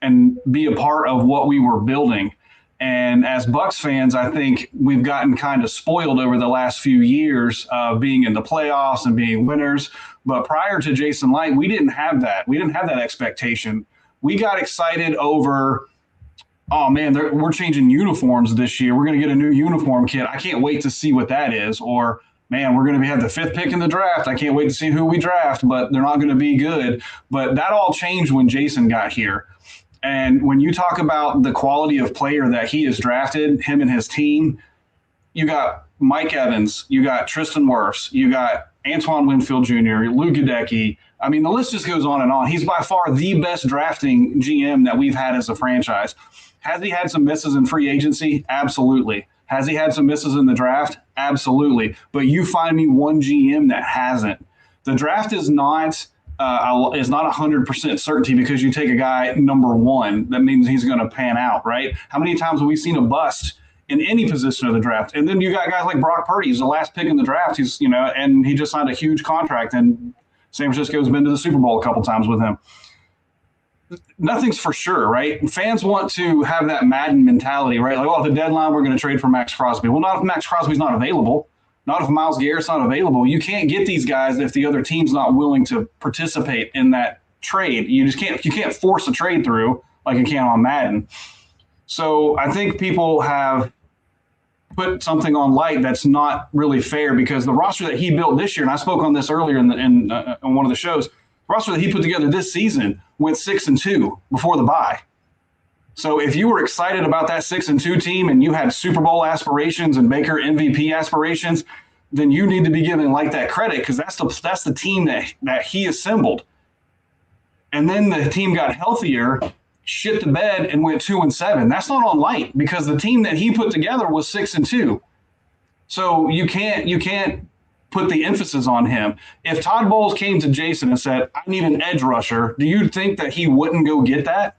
and be a part of what we were building. And as Bucs fans, I think we've gotten kind of spoiled over the last few years of being in the playoffs and being winners. But prior to Jason Light, we didn't have that. We didn't have that expectation. We got excited over, oh, man, we're changing uniforms this year. We're going to get a new uniform kit. I can't wait to see what that is. Or, man, we're going to have the 5th pick in the draft. I can't wait to see who we draft, but they're not going to be good. But that all changed when Jason got here. And when you talk about the quality of player that he has drafted, him and his team, you got Mike Evans, you got Tristan Wirfs, you got Antoine Winfield Jr., Lou Gadecki. I mean, the list just goes on and on. He's by far the best drafting GM that we've had as a franchise. Has he had some misses in free agency? Absolutely. Has he had some misses in the draft? Absolutely. But you find me one GM that hasn't. The draft is not 100% certainty because you take a guy number one. That means he's going to pan out, right? How many times have we seen a bust in any position of the draft. And then you got guys like Brock Purdy, who's the last pick in the draft. He's, and he just signed a huge contract, and San Francisco's been to the Super Bowl a couple times with him. Nothing's for sure, right? Fans want to have that Madden mentality, right? Like, well, at the deadline, we're going to trade for Max Crosby. Well, not if Max Crosby's not available. Not if Myles Garrett's not available. You can't get these guys if the other team's not willing to participate in that trade. You can't force a trade through like you can on Madden. So I think people have put something on Light that's not really fair, because the roster that he built this year, and I spoke on this earlier in one of the shows, the roster that he put together this season went 6-2 before the bye. So if you were excited about that 6-2 team and you had Super Bowl aspirations and Baker MVP aspirations, then you need to be giving Light that credit, because that's the team that he assembled. And then the team got healthier, shit the bed, and went 2-7. That's not on Light, because the team that he put together was 6-2. So you can't put the emphasis on him. If Todd Bowles came to Jason and said, I need an edge rusher, do you think that he wouldn't go get that?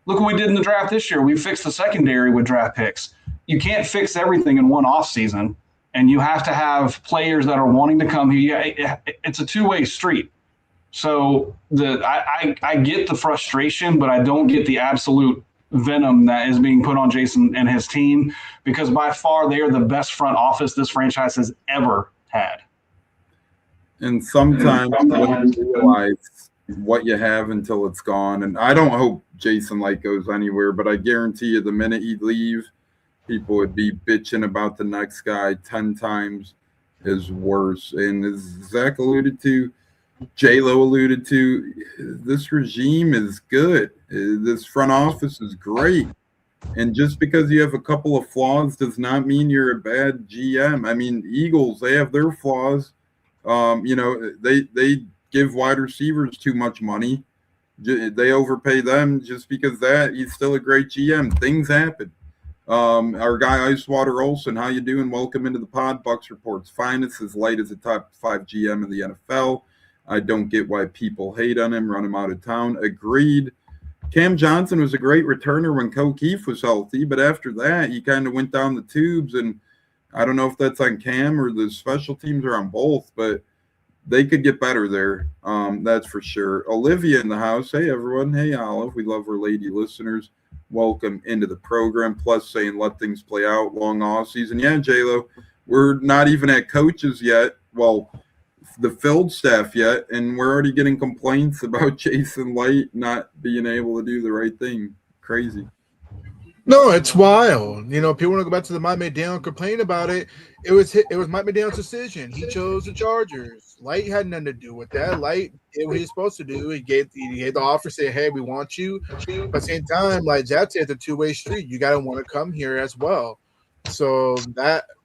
Look what we did in the draft this year. We fixed the secondary with draft picks. You can't fix everything in one offseason, and you have to have players that are wanting to come here. It's a two-way street. So I get the frustration, but I don't get the absolute venom that is being put on Jason and his team, because by far they are the best front office this franchise has ever had. And sometimes you don't realize what you have until it's gone. And I don't hope Jason Light goes anywhere, but I guarantee you the minute he'd leave, people would be bitching about the next guy 10 times as worse. And as Zach alluded to, J-Lo alluded to, this regime is good. This front office is great. And just because you have a couple of flaws does not mean you're a bad GM. I mean, Eagles, they have their flaws. They give wide receivers too much money. They overpay them just because he's still a great GM. Things happen. Our guy Icewater Olson, how you doing? Welcome into the pod. Bucs Reports Finest, as Light as a top 5 GM in the NFL. I don't get why people hate on him, run him out of town. Agreed. Cam Johnson was a great returner when O'Keefe was healthy, but after that, he kind of went down the tubes, and I don't know if that's on Cam or the special teams or on both, but they could get better there. That's for sure. Olivia in the house. Hey, everyone. Hey, Olive. We love our lady listeners. Welcome into the program. Plus saying let things play out, long off season. Yeah, J-Lo, we're not even at coaches yet. Well, the filled staff yet, and we're already getting complaints about Jason Light not being able to do the right thing. Crazy. No, it's wild. People want to go back to the Mike McDaniel and complain about it. It was Mike McDaniel's decision. He chose the Chargers. Light had nothing to do with that. Light did what he's supposed to do. He gave the offer, say, hey, we want you. But at the same time, like Zack said, it's a two-way street. You got to want to come here as well. So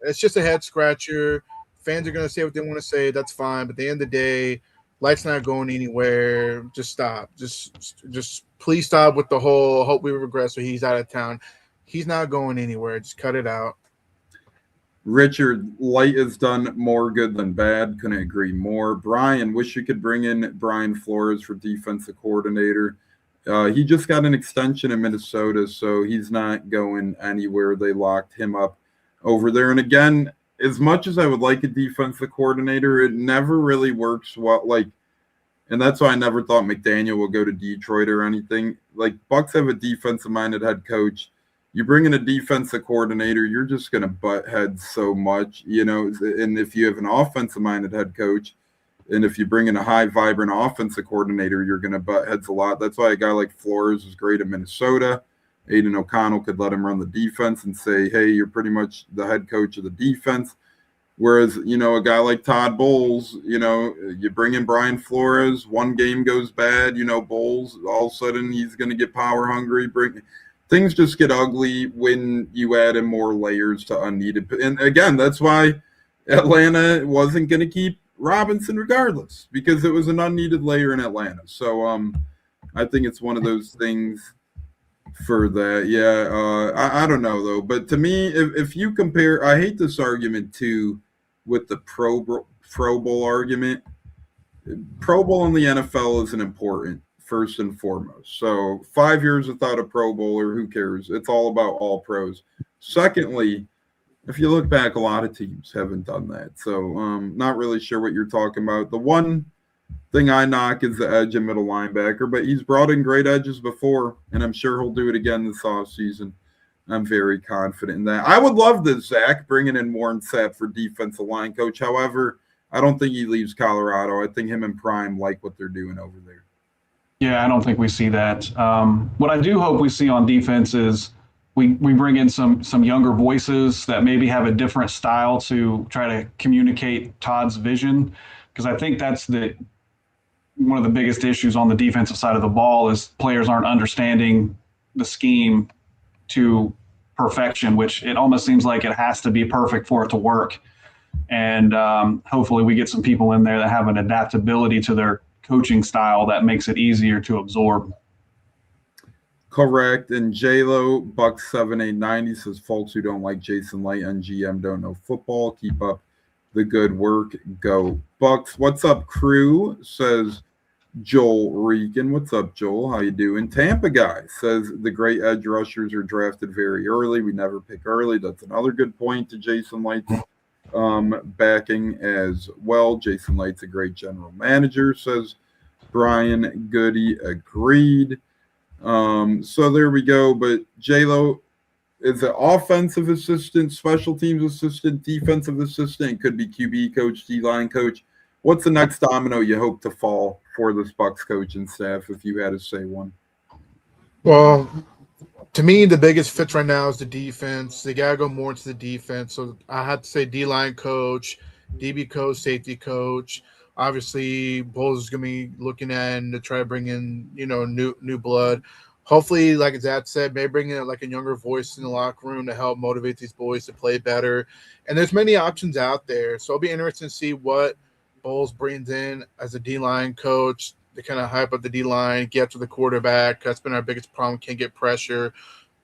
it's just a head scratcher. Fans are going to say what they want to say. That's fine. But at the end of the day, Light's not going anywhere. Just stop. Just please stop with the whole hope we regress or he's out of town. He's not going anywhere. Just cut it out. Richard, Light has done more good than bad. Couldn't agree more. Brian, wish you could bring in Brian Flores for defensive coordinator. He just got an extension in Minnesota, so he's not going anywhere. They locked him up over there. And again, as much as I would like a defensive coordinator, it never really works well. And that's why I never thought McDaniel would go to Detroit or anything. Like, Bucs have a defensive-minded head coach. You bring in a defensive coordinator, you're just going to butt heads so much, and if you have an offensive-minded head coach, and if you bring in a high, vibrant offensive coordinator, you're going to butt heads a lot. That's why a guy like Flores is great in Minnesota. Aiden O'Connell could let him run the defense and say, hey, you're pretty much the head coach of the defense. Whereas, a guy like Todd Bowles, you bring in Brian Flores, one game goes bad, Bowles, all of a sudden he's going to get power hungry. Things just get ugly when you add in more layers to unneeded. And again, that's why Atlanta wasn't going to keep Robinson regardless, because it was an unneeded layer in Atlanta. So I think it's one of those things for that. Yeah, I don't know, though. But to me, if you compare – I hate this argument, too, with the Pro Bowl argument. Pro Bowl in the NFL isn't important, first and foremost. So 5 years without a Pro Bowler, who cares? It's all about all pros. Secondly, If you look back, a lot of teams haven't done that. So not really sure what you're talking about. The one thing I knock is the edge and middle linebacker, but he's brought in great edges before, and I'm sure he'll do it again this offseason. I'm very confident in that. I would love this, Zach, bringing in Warren Sapp for defensive line coach. However, I don't think he leaves Colorado. I think him and Prime like what they're doing over there. Yeah, I don't think we see that. What I do hope we see on defense is we bring in some younger voices that maybe have a different style to try to communicate Todd's vision, because I think that's one of the biggest issues on the defensive side of the ball is players aren't understanding the scheme to perfection, which it almost seems like it has to be perfect for it to work. And hopefully we get some people in there that have an adaptability to their coaching style that makes it easier to absorb. Correct. And J-Lo, Bucks 7890 says folks who don't like Jason Light on GM don't know football. Keep up the good work. Go Bucks. What's up, crew? Says Joel Regan. What's up, Joel? How you doing? Tampa guy says the great edge rushers are drafted very early. We never pick early. That's another good point to Jason Light's backing as well. Jason Light's a great general manager, says Brian Goody. Agreed. So there we go. But J-Lo is an offensive assistant, special teams assistant, defensive assistant. It could be QB coach, D-line coach. What's the next domino you hope to fall for this Bucs coaching staff if you had to say one? Well, to me, the biggest fit right now is the defense. They got to go more into the defense. So I had to say D-line coach, DB coach, safety coach. Obviously, Bowles is going to be looking at and to try to bring in, new blood. Hopefully, like Zack said, maybe bring in like a younger voice in the locker room to help motivate these boys to play better. And there's many options out there. So it'll be interesting to see what Bowles brings in as a D-line coach to kind of hype up the D-line, get to the quarterback. That's been our biggest problem. Can't get pressure.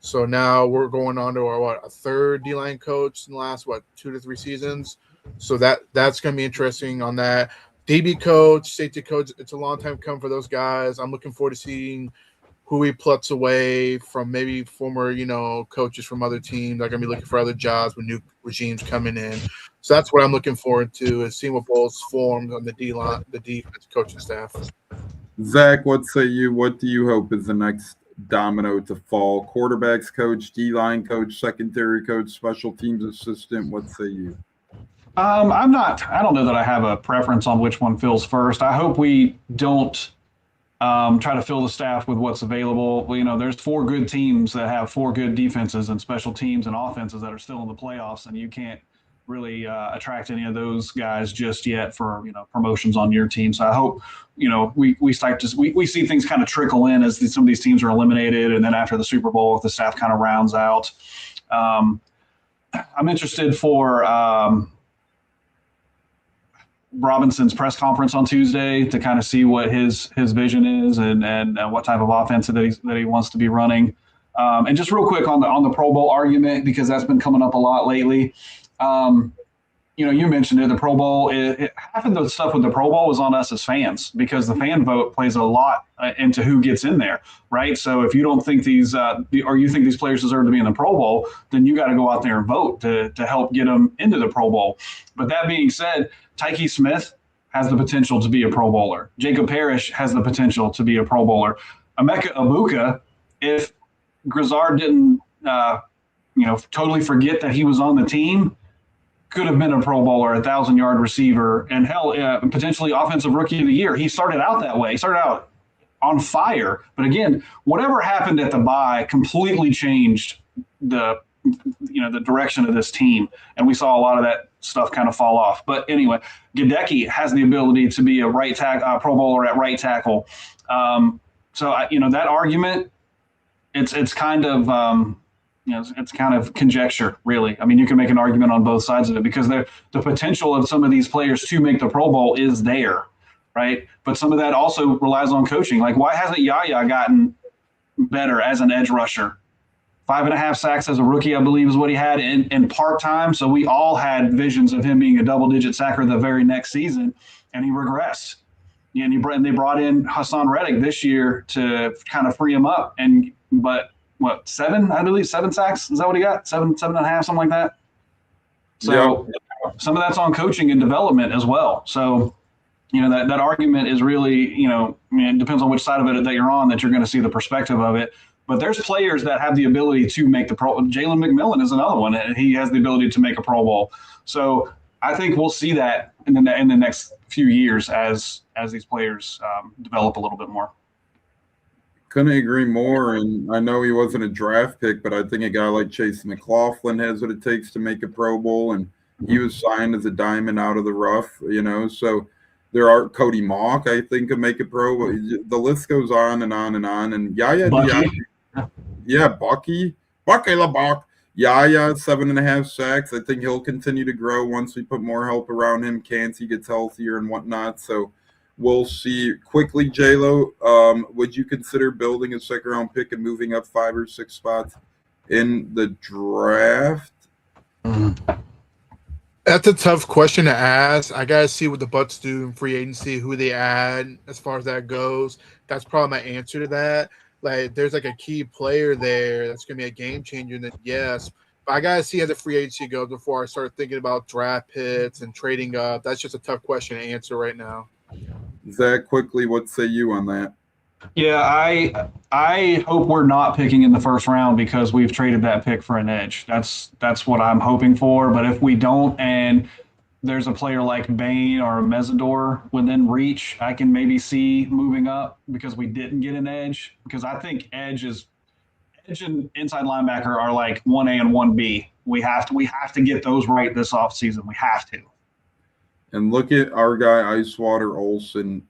So now we're going on to our a third D-line coach in the last 2 to 3 seasons. So that's going to be interesting on that. DB coach, safety coach, it's a long time coming for those guys. I'm looking forward to seeing who he plucks away from maybe former, coaches from other teams. They're going to be looking for other jobs with new regimes coming in. So that's what I'm looking forward to, is seeing what Bowles forms on the D-line, the defense coaching staff. Zach, what say you? What do you hope is the next domino to fall? Quarterbacks coach, D-line coach, secondary coach, special teams assistant. What say you? I don't know that I have a preference on which one fills first. I hope we don't try to fill the staff with what's available. There's 4 good teams that have 4 good defenses and special teams and offenses that are still in the playoffs, and you can't really attract any of those guys just yet for promotions on your team. So I hope we see things kind of trickle in as some of these teams are eliminated, and then after the Super Bowl, if the staff kind of rounds out. I'm interested for Robinson's press conference on Tuesday to kind of see what his vision is and what type of offense that he wants to be running. And just real quick on the Pro Bowl argument, because that's been coming up a lot lately. You mentioned it, the Pro Bowl. Half of the stuff with the Pro Bowl was on us as fans, because the fan vote plays a lot into who gets in there, right? So if you don't think you think these players deserve to be in the Pro Bowl, then you got to go out there and vote to help get them into the Pro Bowl. But that being said, Tyke Smith has the potential to be a Pro Bowler. Jacob Parrish has the potential to be a Pro Bowler. Emeka Egbuka, if Grizzard didn't, totally forget that he was on the team, could have been a Pro Bowler, 1,000-yard receiver, and potentially offensive rookie of the year. He started out that way. He started out on fire. But again, whatever happened at the bye completely changed the direction of this team, and we saw a lot of that stuff kind of fall off. But anyway, Gadecki has the ability to be a Pro Bowler at right tackle. So that argument, it's kind of it's kind of conjecture, really. I mean, you can make an argument on both sides of it, because the potential of some of these players to make the Pro Bowl is there, right? But some of that also relies on coaching. Like, why hasn't Yaya gotten better as an edge rusher? 5.5 sacks as a rookie, I believe, is what he had in part-time. So we all had visions of him being a double-digit sacker the very next season, and he regressed. And they brought in Hassan Reddick this year to kind of free him up. But 7 sacks? Is that what he got? 7.5, something like that? So some of that's on coaching and development as well. So, that argument is really, it depends on which side of it that you're on that you're going to see the perspective of it. But there's players that have the ability to make the Pro. Jalen McMillan is another one, and he has the ability to make a Pro Bowl. So I think we'll see that in the next few years as these players develop a little bit more. Couldn't agree more. And I know he wasn't a draft pick, but I think a guy like Chase McLaughlin has what it takes to make a Pro Bowl, and he was signed as a diamond out of the rough. So. There are Cody Mock, I think, could make a Pro. The list goes on and on and on. And Bucky LeBach. Yaya, 7.5 sacks. I think he'll continue to grow once we put more help around him. Kancey gets healthier and whatnot. So we'll see. Quickly, J-Lo, would you consider building a second-round pick and moving up 5 or 6 spots in the draft? That's a tough question to ask. I gotta see what the Bucs do in free agency, who they add as far as that goes. That's probably my answer to that. Like, there's like a key player there that's gonna be a game changer. Then yes, but I gotta see how the free agency goes before I start thinking about draft picks and trading up. That's just a tough question to answer right now. Zack, quickly, what say you on that? Yeah, I hope we're not picking in the first round because we've traded that pick for an edge. That's what I'm hoping for. But if we don't, and there's a player like Bain or Mesidor within reach, I can maybe see moving up because we didn't get an edge. Because I think edge and inside linebacker are like 1A and 1B. We have to get those right this offseason. We have to. And look at our guy Icewater Olson.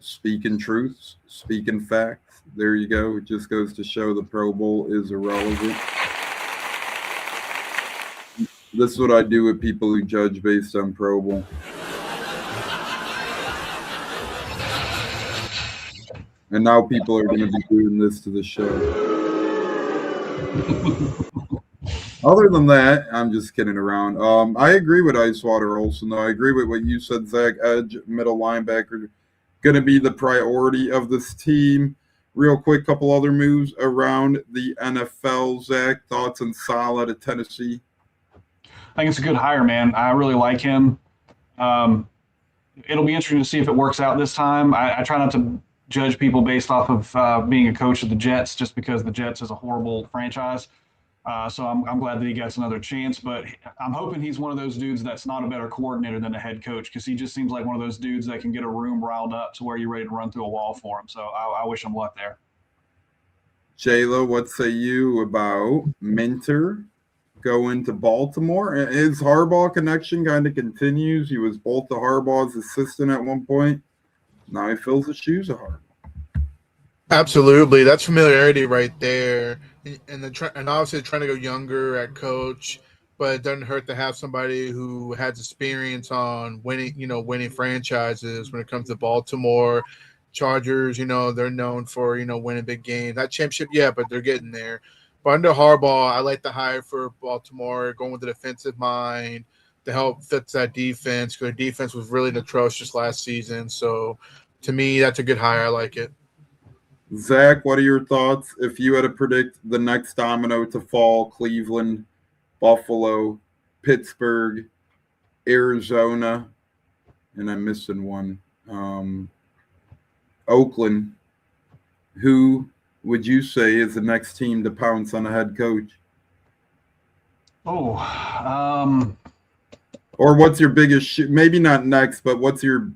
Speaking truths, speaking facts. There you go. It just goes to show the Pro Bowl is irrelevant. This is what I do with people who judge based on Pro Bowl. And now people are going to be doing this to the show. Other than that, I'm just kidding around. I agree with Icewater Olson, though. I agree with what you said, Zach. Edge, middle linebacker, going to be the priority of this team. Real quick, couple other moves around the NFL. Zach, thoughts on Saleh to Tennessee? I think it's a good hire, man. I really like him. It'll be interesting to see if it works out this time. I try not to judge people based off of being a coach of the Jets just because the Jets is a horrible franchise. So I'm glad that he gets another chance, but I'm hoping he's one of those dudes that's not a better coordinator than a head coach because he just seems like one of those dudes that can get a room riled up to where you're ready to run through a wall for him. So I wish him luck there. Jayla, what say you about Minter going to Baltimore? His Harbaugh connection kind of continues. He was both the Harbaugh's assistant at one point. Now he fills the shoes of Harbaugh. Absolutely, that's familiarity right there, and obviously trying to go younger at coach, but it doesn't hurt to have somebody who has experience on winning franchises. When it comes to Baltimore Chargers, they're known for winning big games. Not championship yet, but they're getting there. But under Harbaugh, I like the hire for Baltimore, going with the defensive mind to help fix that defense because their defense was really atrocious last season. So to me, that's a good hire. I like it. Zach, what are your thoughts if you had to predict the next domino to fall? Cleveland, Buffalo, Pittsburgh, Arizona, and I'm missing one. Oakland. Who would you say is the next team to pounce on a head coach? Or what's your biggest maybe not next, but what's your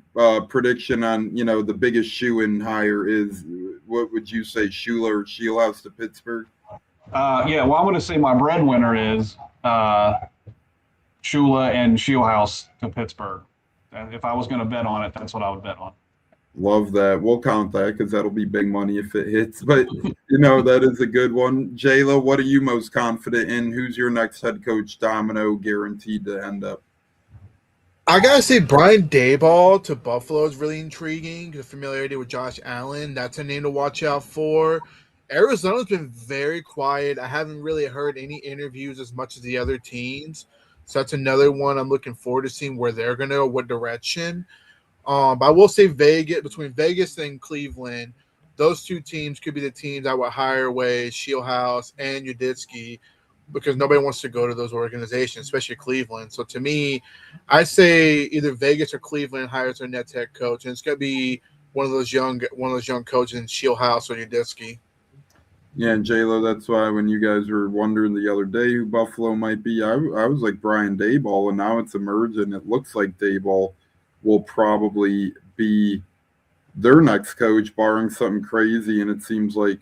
prediction on, the biggest shoe-in hire is? What would you say, Shula or Shieldhouse to Pittsburgh? I'm going to say my breadwinner is Shula and Shieldhouse to Pittsburgh. If I was going to bet on it, that's what I would bet on. Love that. We'll count that because that'll be big money if it hits. But, that is a good one. Jayla, what are you most confident in? Who's your next head coach domino guaranteed to end up? I gotta say Brian Daboll to Buffalo is really intriguing. The familiarity with Josh Allen, that's a name to watch out for. Arizona's been very quiet. I haven't really heard any interviews as much as the other teams. So that's another one I'm looking forward to seeing where they're going to go, what direction. But I will say between Vegas and Cleveland, those two teams could be the teams I would hire away Shieldhouse and Uditsky. because nobody wants to go to those organizations, especially Cleveland. So to me, I say either Vegas or Cleveland hires their Nets head coach, and it's going to be one of those young coaches in Shieldhouse or Udisky. Yeah, and J-Lo, that's why when you guys were wondering the other day who Buffalo might be, I was like Brian Daboll, and now it's emerging. It looks like Daboll will probably be their next coach, barring something crazy, and it seems like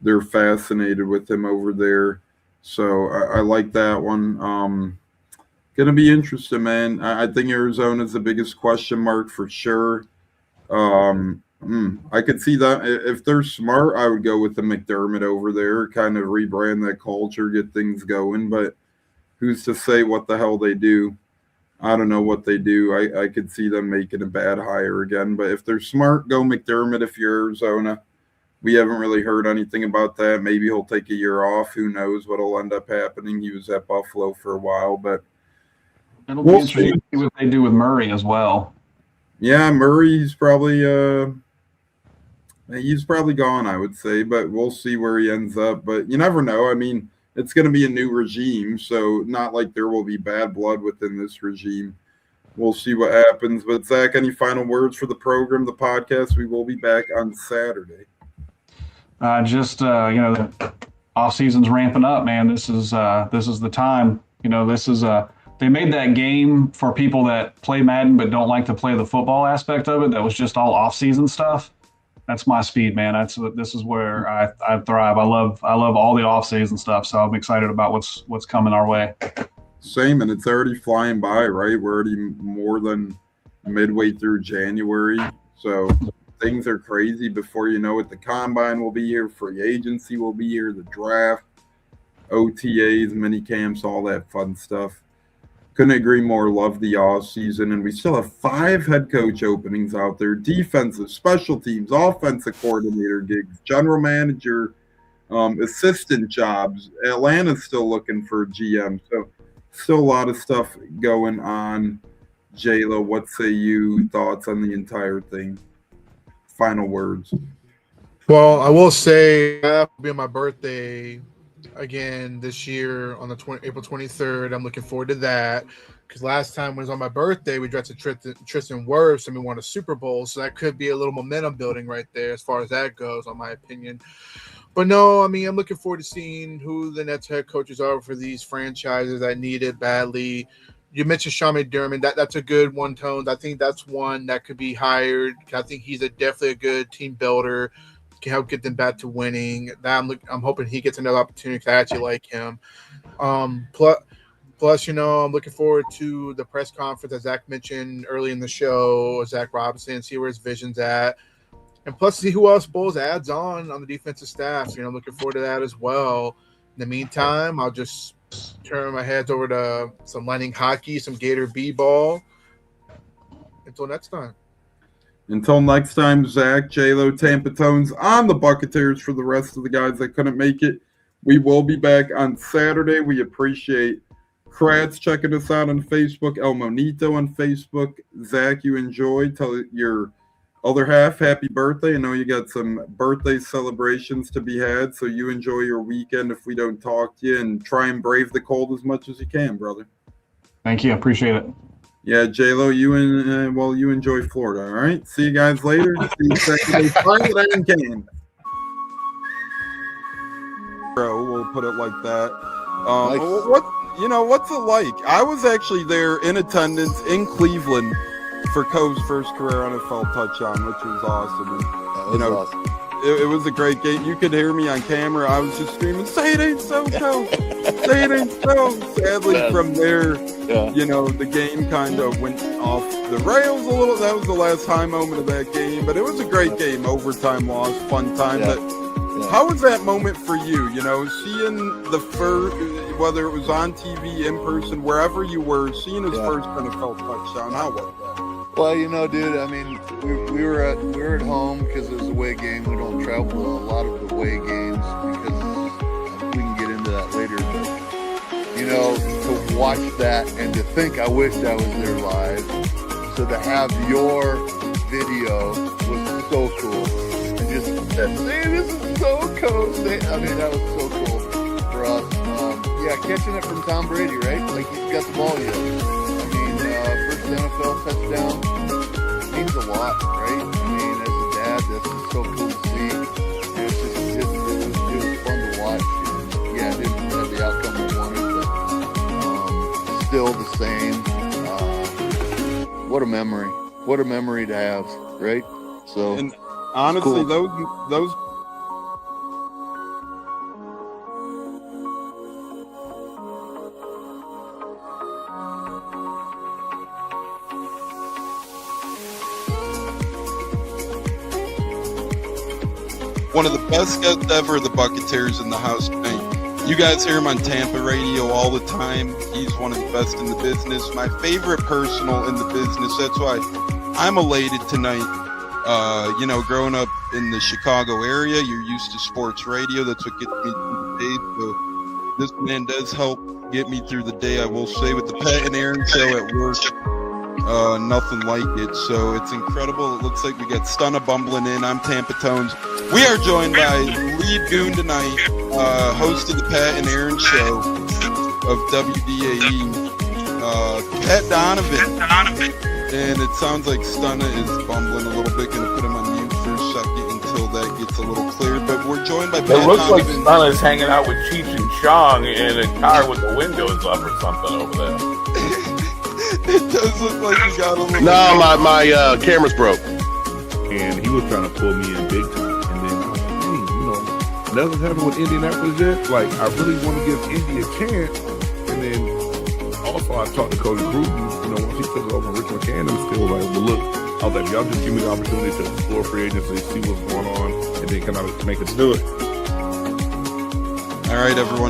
they're fascinated with him over there. So I like that one. Going to be interesting, man. I think Arizona's the biggest question mark for sure. I could see that if they're smart, I would go with the McDermott over there, kind of rebrand that culture, get things going. But who's to say what the hell they do? I don't know what they do. I could see them making a bad hire again. But if they're smart, go McDermott if you're Arizona. We haven't really heard anything about that. Maybe he'll take a year off. Who knows what'll end up happening? He was at Buffalo for a while, but it'll be interesting to see what they do with Murray as well. Yeah, Murray, he's probably gone, I would say, but we'll see where he ends up. But you never know. I mean, it's going to be a new regime, so not like there will be bad blood within this regime. We'll see what happens. But Zach, any final words for the program, the podcast? We will be back on Saturday. The off season's ramping up, man. This is the time. They made that game for people that play Madden but don't like to play the football aspect of it. That was just all off season stuff. That's my speed, man. This is where I thrive. I love all the off season stuff. So I'm excited about what's coming our way. Same, and it's already flying by, right? We're already more than midway through January. So things are crazy. Before you know it, the combine will be here, free agency will be here, the draft, OTAs, mini camps, all that fun stuff. Couldn't agree more. Love the off season, and we still have 5 head coach openings out there: defensive, special teams, offensive coordinator gigs, general manager, assistant jobs. Atlanta's still looking for a GM, so still a lot of stuff going on. J-Lo, what say you? Thoughts on the entire thing? Final words. Well, I will say that will be my birthday again this year on the April 23rd. I'm looking forward to that because last time when it was on my birthday, we drafted Tristan Wirfs and we won a Super Bowl, so that could be a little momentum building right there as far as that goes, in my opinion. But no, I mean, I'm looking forward to seeing who the Nets head coaches are for these franchises I needed badly. You mentioned Sean McDermott. That's a good one, Tones. I think that's one that could be hired. I think he's definitely a good team builder. Can help get them back to winning. I'm hoping he gets another opportunity because I actually like him. Plus, I'm looking forward to the press conference that Zack mentioned early in the show, Zack Robinson, see where his vision's at. And plus, see who else Bulls adds on the defensive staff. So, I'm looking forward to that as well. In the meantime, I'll just turn my heads over to some Lightning hockey, some Gator B-ball. Until next time. Until next time, Zach, J-Lo, Tampa Tones on the Buccateers. For the rest of the guys that couldn't make it, we will be back on Saturday. We appreciate Kratz checking us out on Facebook, El Monito on Facebook. Zach, you enjoy. Tell your other half happy birthday. I know you got some birthday celebrations to be had, so you enjoy your weekend if we don't talk to you, and try and brave the cold as much as you can, brother. Thank you. I appreciate it. Yeah, J-Lo, you enjoy Florida, all right? See you guys later. See you Saturday. Bro, we'll put it like that. What's it like? I was actually there in attendance in Cleveland for Coe's first career NFL touchdown, which was awesome. And, Awesome. It was a great game. You could hear me on camera. I was just screaming, "Say it ain't so, Coe! Say it ain't so!" Sadly, from there, the game kind of went off the rails a little. That was the last high moment of that game, but it was a great game. Overtime loss, fun time. Yeah. But how was that moment for you? Seeing the first, whether it was on TV, in person, wherever you were, seeing his first NFL touchdown. How was that? Well, dude, I mean, we were at home because it was a away game. We don't travel to a lot of the away games because we can get into that later. But, to watch that and to think I wished I was there live. So to have your video was so cool. And just say, this is so cool. I mean, that was so cool for us. catching it from Tom Brady, right? Like he's got the ball yet. I mean, first NFL touchdown means a lot, right? I mean, as a dad, this is so cool to see. And it's just, it was fun to watch. And yeah, it didn't have the outcome I wanted, but still the same. What a memory! What a memory to have, right? So, And honestly, cool. those one of the best guests ever, the Buccateers in the house tonight. You guys hear him on Tampa radio all the time. He's one of the best in the business. My favorite personal in the business. That's why I'm elated tonight. Growing up in the Chicago area, you're used to sports radio. That's what gets me through the day. So this man does help get me through the day, I will say, with the Pat and Aaron show at work. Nothing like it. So it's incredible. It looks like we got Stunna bumbling in. I'm Tampa Tones. We are joined by lead goon tonight, host of the Pat and Aaron show of WDAE, Pat Donovan. And it sounds like Stunna is bumbling a little bit. Going to put him on mute for a second until that gets a little clear. But we're joined by Pat It looks like Donovan. Stunna's hanging out with Cheech and Chong in a car with the windows up or something over there. It does look like he got a little... No, my camera's broke. And he was trying to pull me in big time. And then I was like, hey, nothing's happened with Indianapolis yet. Like, I really want to give Indy a chance. And then also I talked to Cody Gruden, once he took over Rich McCann, and still like, well, look, I was like, y'all just give me the opportunity to explore free agency, see what's going on, and then kind of make us do it. All right, everyone.